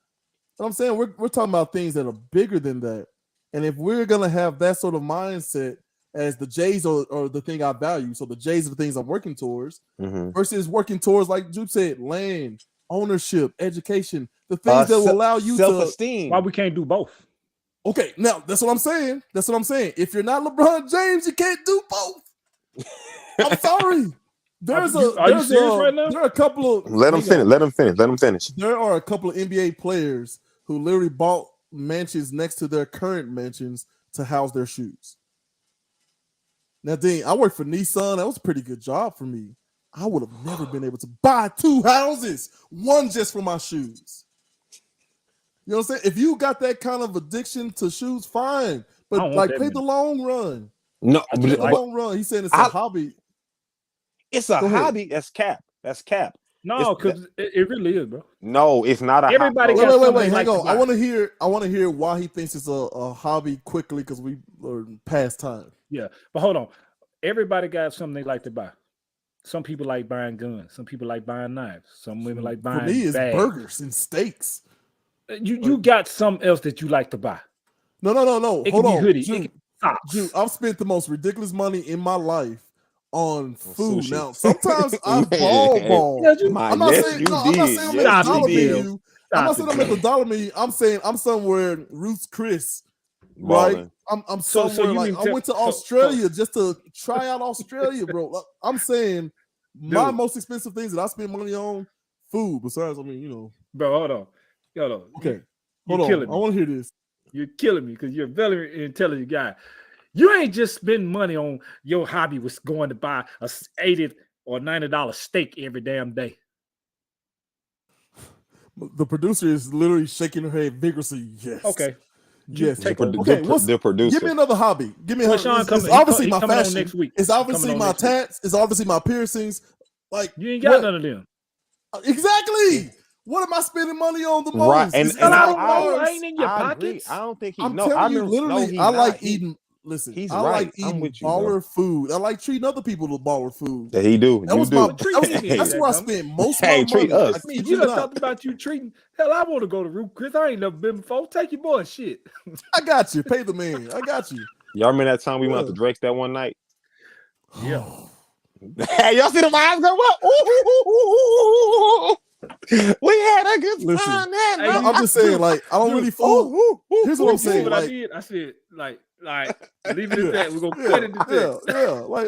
What I'm saying, we're talking about things that are bigger than that. And if we're gonna have that sort of mindset as the J's or the thing I value, so the J's are the things I'm working towards, versus working towards, like Juke said, land, ownership, education, the things that will allow you self-esteem. Why we can't do both? Okay, now that's what I'm saying. If you're not LeBron James, you can't do both. I'm sorry. Are you serious right now? There are a couple of Let him finish. There are a couple of NBA players who literally bought mansions next to their current mansions to house their shoes. Now, Dean, I worked for Nissan. That was a pretty good job for me. I would have never been able to buy 2 houses, one just for my shoes. You know what I'm saying? If you got that kind of addiction to shoes, fine. But like, play the long run. No, the long run. He's saying it's a hobby. It's a hobby. That's cap. No, because it really is, bro. No, it's not a everybody. Wait. Hang on. I want to hear why he thinks it's a hobby quickly because we are past time. Yeah, but hold on. Everybody got something they like to buy. Some people like buying guns. Some people like buying knives. Some women like buying. For me, it's bags. burgers and steaks. You got something else that you like to buy. No. It Hold can on, be hoodie. Jude, I've spent the most ridiculous money in my life on food. Now, sometimes I ball. Yeah, I'm not saying I'm at the dollar menu. I'm not saying I'm at the dollar menu. I'm saying I'm somewhere Ruth's Chris right? I'm So somewhere you like mean I went to Australia just to try out Australia, bro. I'm saying my most expensive things that I spend money on, food. Besides, I mean, you know, bro, hold on. Okay, You're hold on. killing I me. want to hear this. You're killing me because you're a very intelligent guy. You ain't just spending money on your hobby was going to buy a $80 or $90 steak every damn day. The producer is literally shaking her head vigorously. Yes. Okay. Yes. Take okay. The producer. Give me another hobby. Give me. It's Sean obviously my coming fashion. on next week. It's obviously my tats. It's obviously my piercings. Like you ain't got none of them. Exactly. What am I spending money on the most? Right. And I ain't in your Agree. pockets. I don't think he. I'm telling you, literally, I like eating. Listen, he's I right. like eating baller food. I like treating other people to baller food. That he do. That was that's where I spent most of my money. Treat us. I mean, you done talked about you treating. Hell, I want to go to Root Chris. I ain't never been before. Take your boy shit. I got you. Pay the man. I got you. Y'all remember that time we went to Drake's that one night? Yeah. Hey, y'all see the vibes go up? Ooh. We had a good time. I'm just saying, like, I don't really fool. Here's what I'm saying. What like, I did, I said, like, leave it at that. We're gonna cut it at that. Yeah. Like,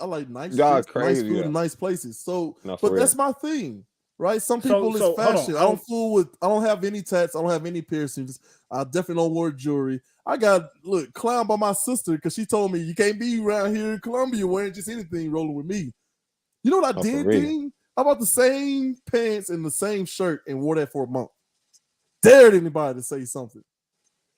I like nice, y'all streets, crazy, nice food, and nice places. So, no, but real. That's my thing, right? Some people is fashion. I don't fool with. I don't have any tats. I don't have any piercings. I definitely don't wear jewelry. I got clowned by my sister because she told me you can't be around here in Columbia wearing just anything rolling with me. You know what I did, Dean? I bought the same pants and the same shirt and wore that for a month. Dared anybody to say something.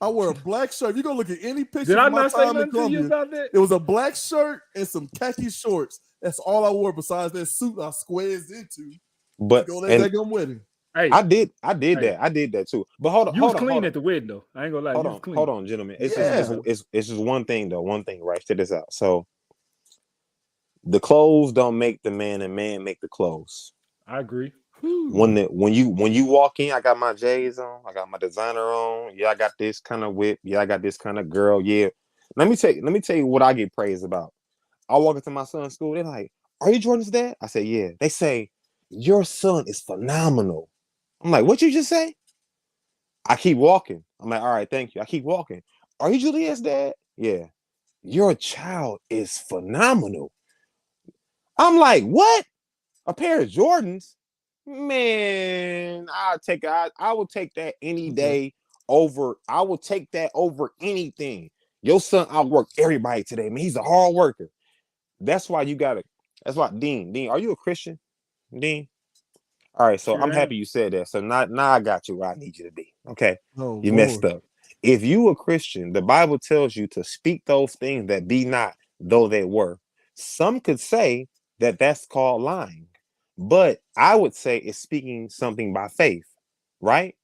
I wear a black shirt. If you go look at any picture of my time in Columbia, it was a black shirt and some khaki shorts. That's all I wore besides that suit I squares into. But go that daggum wedding. Hey, I did that. I did that too. But hold on. You was clean at the wedding though. I ain't gonna lie. Hold on, gentlemen. It's just one thing though. One thing, right? Check this out. So the clothes don't make the man, and man make the clothes. I agree. When you walk in, I got my J's on, I got my designer on. Yeah, I got this kind of whip. Yeah, I got this kind of girl. Yeah. Let me tell you what I get praised about. I walk into my son's school, they're like, "Are you Jordan's dad?" I say, "Yeah." They say, "Your son is phenomenal." I'm like, "What you just say?" I keep walking. I'm like, "All right, thank you." I keep walking. "Are you Juliet's dad?" "Yeah." "Your child is phenomenal." I'm like, "What? A pair of Jordans? Man, I will take that any day over. I will take that over anything. Your son outworked everybody today, man. He's a hard worker." That's why you gotta. That's why, Dean, are you a Christian, Dean? All right, so I'm happy you said that. So now I got you where I need you to be. Okay, you messed up. If you a Christian, the Bible tells you to speak those things that be not though they were. Some could say that that's called lying, but I would say it's speaking something by faith, right?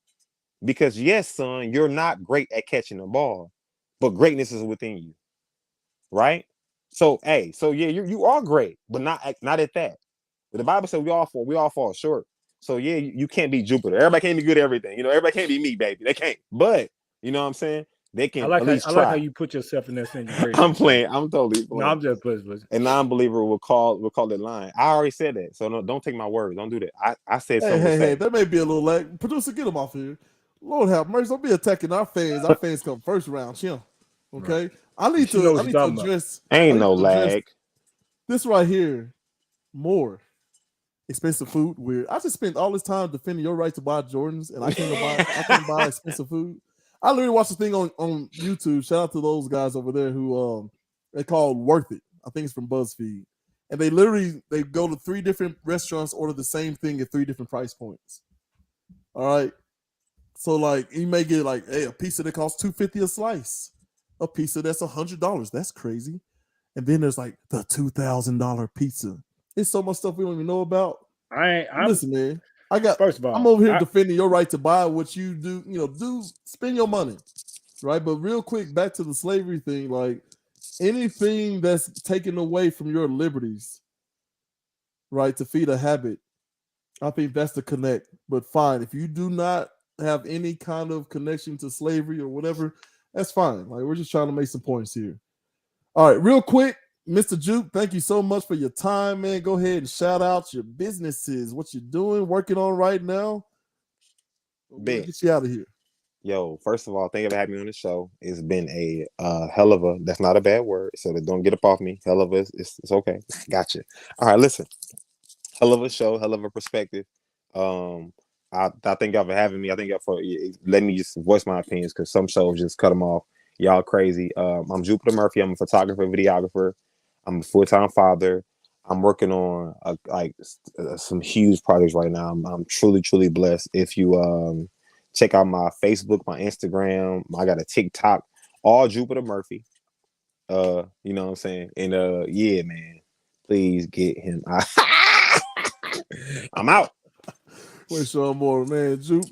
Because yes, son, you're not great at catching the ball, but greatness is within you, right? So, yeah, you are great, but not at that. But the Bible says we all fall short. So yeah, you can't be Jupiter. Everybody can't be good at everything. You know, everybody can't be me, baby. They can't. But you know what I'm saying? They can at least try. I like how you put yourself in that situation. I'm playing. I'm totally playing. No, I'm just playing. A non-believer will call it lying. I already said that. So no, don't take my word. Don't do that. I said something. Hey, that may be a little lag. Producer, get him off here. Lord have mercy. Don't be attacking our fans. Our fans come first round. Chill. Okay. Right. I need to address. Ain't no lag. This right here. More expensive food. Weird. I just spent all this time defending your right to buy Jordans, and I can't buy expensive food. I literally watched the thing on YouTube. Shout out to those guys over there who they called Worth It. I think it's from BuzzFeed. And they go to 3 different restaurants, order the same thing at 3 different price points. All right. So like you may get like, hey, a pizza that costs $2.50 a slice. A pizza that's $100. That's crazy. And then there's like the $2,000 pizza. It's so much stuff we don't even know about. Listen, man. First of all, I'm over here defending your right to buy what you do. You know, spend your money, right? But real quick, back to the slavery thing. Like anything that's taken away from your liberties, right, to feed a habit, I think that's the connect. But fine, if you do not have any kind of connection to slavery or whatever, that's fine. Like we're just trying to make some points here. All right, real quick. Mr. Juke, thank you so much for your time, man. Go ahead and shout out your businesses, what you're doing, working on right now. We'll get you out of here. Yo, first of all, thank you for having me on the show. It's been a hell of a. That's not a bad word, so don't get up off me. Hell of a. It's okay. Gotcha. All right, listen. Hell of a show. Hell of a perspective. I thank y'all for having me. I thank y'all for letting me just voice my opinions because some shows just cut them off. Y'all crazy. I'm Jupiter Murphy. I'm a photographer, videographer. I'm a full-time father. I'm working on some huge projects right now. I'm truly, truly blessed. If you check out my Facebook, my Instagram, I got a TikTok, all Jupiter Murphy. You know what I'm saying? And yeah, man, please get him. I'm out. Wait, Sean Moore, man, Jupe.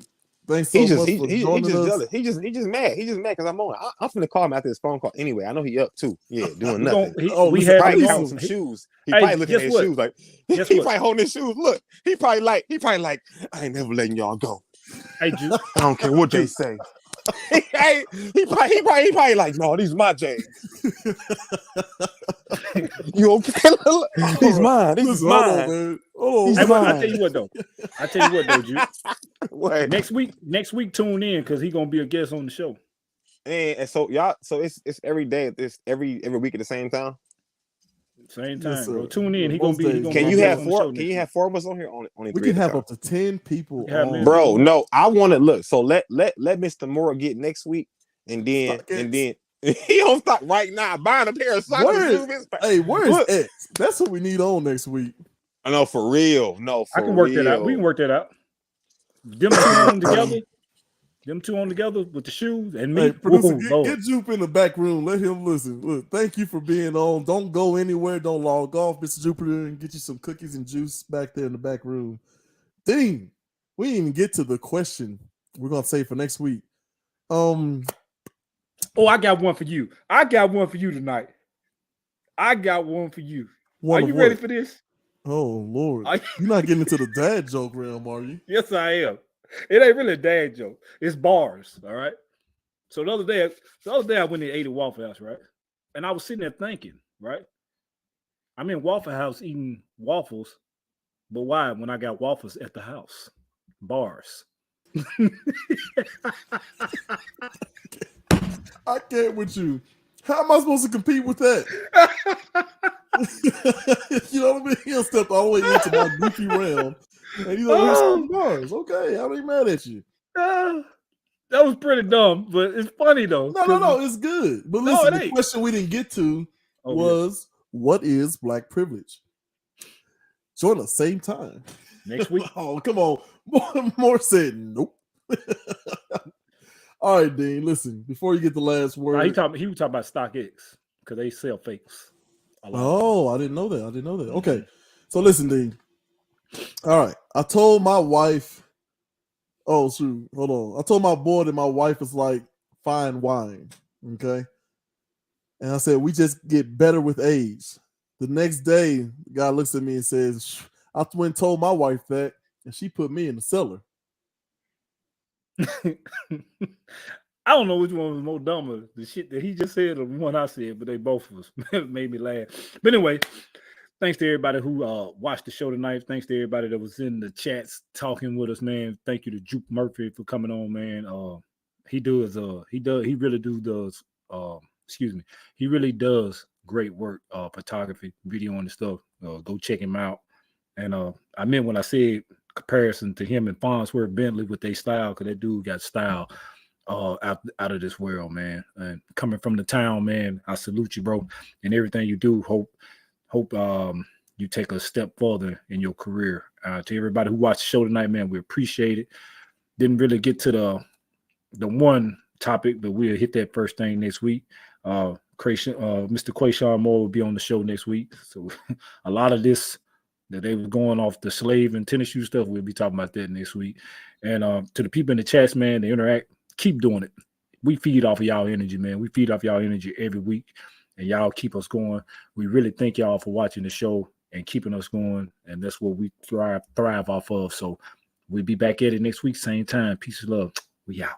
Thanks so much for joining us. Jealous. He just mad. He just mad because I'm on. I'm finna call him after this phone call. Anyway, I know he up too. Yeah, doing nothing. We had probably counting some shoes. He probably looking at his shoes like he probably holding his shoes. Look, he probably like I ain't never letting y'all go. Hey, Jupe. I don't care what they say. Hey, he probably like, no, these my J's. You okay? He's mine. This is mine. I tell you what though, Jupe. What? Next week, tune in because he's gonna be a guest on the show. And so y'all, so it's every day. It's every week at the same time. Same time, Yes, bro. Tune in. He gonna be. Can you have four? Can you have 4 of us on here? Only we 3 can have up to 10 people. Bro, no, I want to look. So let Mr. Moore get next week, and then he don't stop right now buying a pair of socks. Where is X? That's what we need on next week. I know for real. No, for I can work that out. We can work that out. Them two on together with the shoes and me. Hey, producer, get Jupe in the back room. Let him listen. Look, thank you for being on. Don't go anywhere. Don't log off, Mr. Jupiter, and get you some cookies and juice back there in the back room. Dang, we didn't even get to the question we're gonna say for next week. Oh, I got one for you. I got one for you tonight. Are you ready for this? Oh Lord, you're not getting into the dad joke realm, are you? Yes, I am. It ain't really a dad joke. It's bars, all right? So the other day I went and ate at Waffle House, right? And I was sitting there thinking, right? I'm in Waffle House eating waffles, but why when I got waffles at the house? Bars. I can't with you. How am I supposed to compete with that? You know what I mean? He'll step all the way into my goofy realm. And he's like, bars. Okay, I ain't mad at you. That was pretty dumb, but it's funny though. No, it's good. But listen, the question we didn't get to was, what is black privilege? Join us same time next week. Oh, come on. More said nope. All right, Dean. Listen, before you get the last word, he was talking about StockX because they sell fakes. Oh, I didn't know that. Okay, so listen, Dean. All right, I told my wife. Oh, shoot, hold on. I told my boy that my wife is like fine wine. Okay, and I said we just get better with age. The next day, the guy looks at me and says, "I went and told my wife that, and she put me in the cellar." I don't know which one was more dumber, the shit that he just said or the one I said, but they both was made me laugh. But anyway, thanks to everybody who watched the show tonight. Thanks to everybody that was in the chats talking with us, man. Thank you to Jupe Murphy for coming on, man. He really does great work, photography, video and stuff. Go check him out. And I meant when I said comparison to him and Farnsworth Bentley with their style, because that dude got style out of this world, man. And coming from the town, man, I salute you, bro. And everything you do, hope you take a step further in your career. To everybody who watched the show tonight, man, we appreciate it. Didn't really get to the one topic, but we'll hit that first thing next week. Mr. Quayshawn Moore will be on the show next week. So a lot of this that they were going off the slave and tennis shoe stuff, we'll be talking about that next week. And to the people in the chats, man, they interact, keep doing it. We feed off of y'all energy, man. We feed off y'all energy every week, and y'all keep us going. We really thank y'all for watching the show and keeping us going, and that's what we thrive off of. So we'll be back at it next week, same time. Peace and love. We out.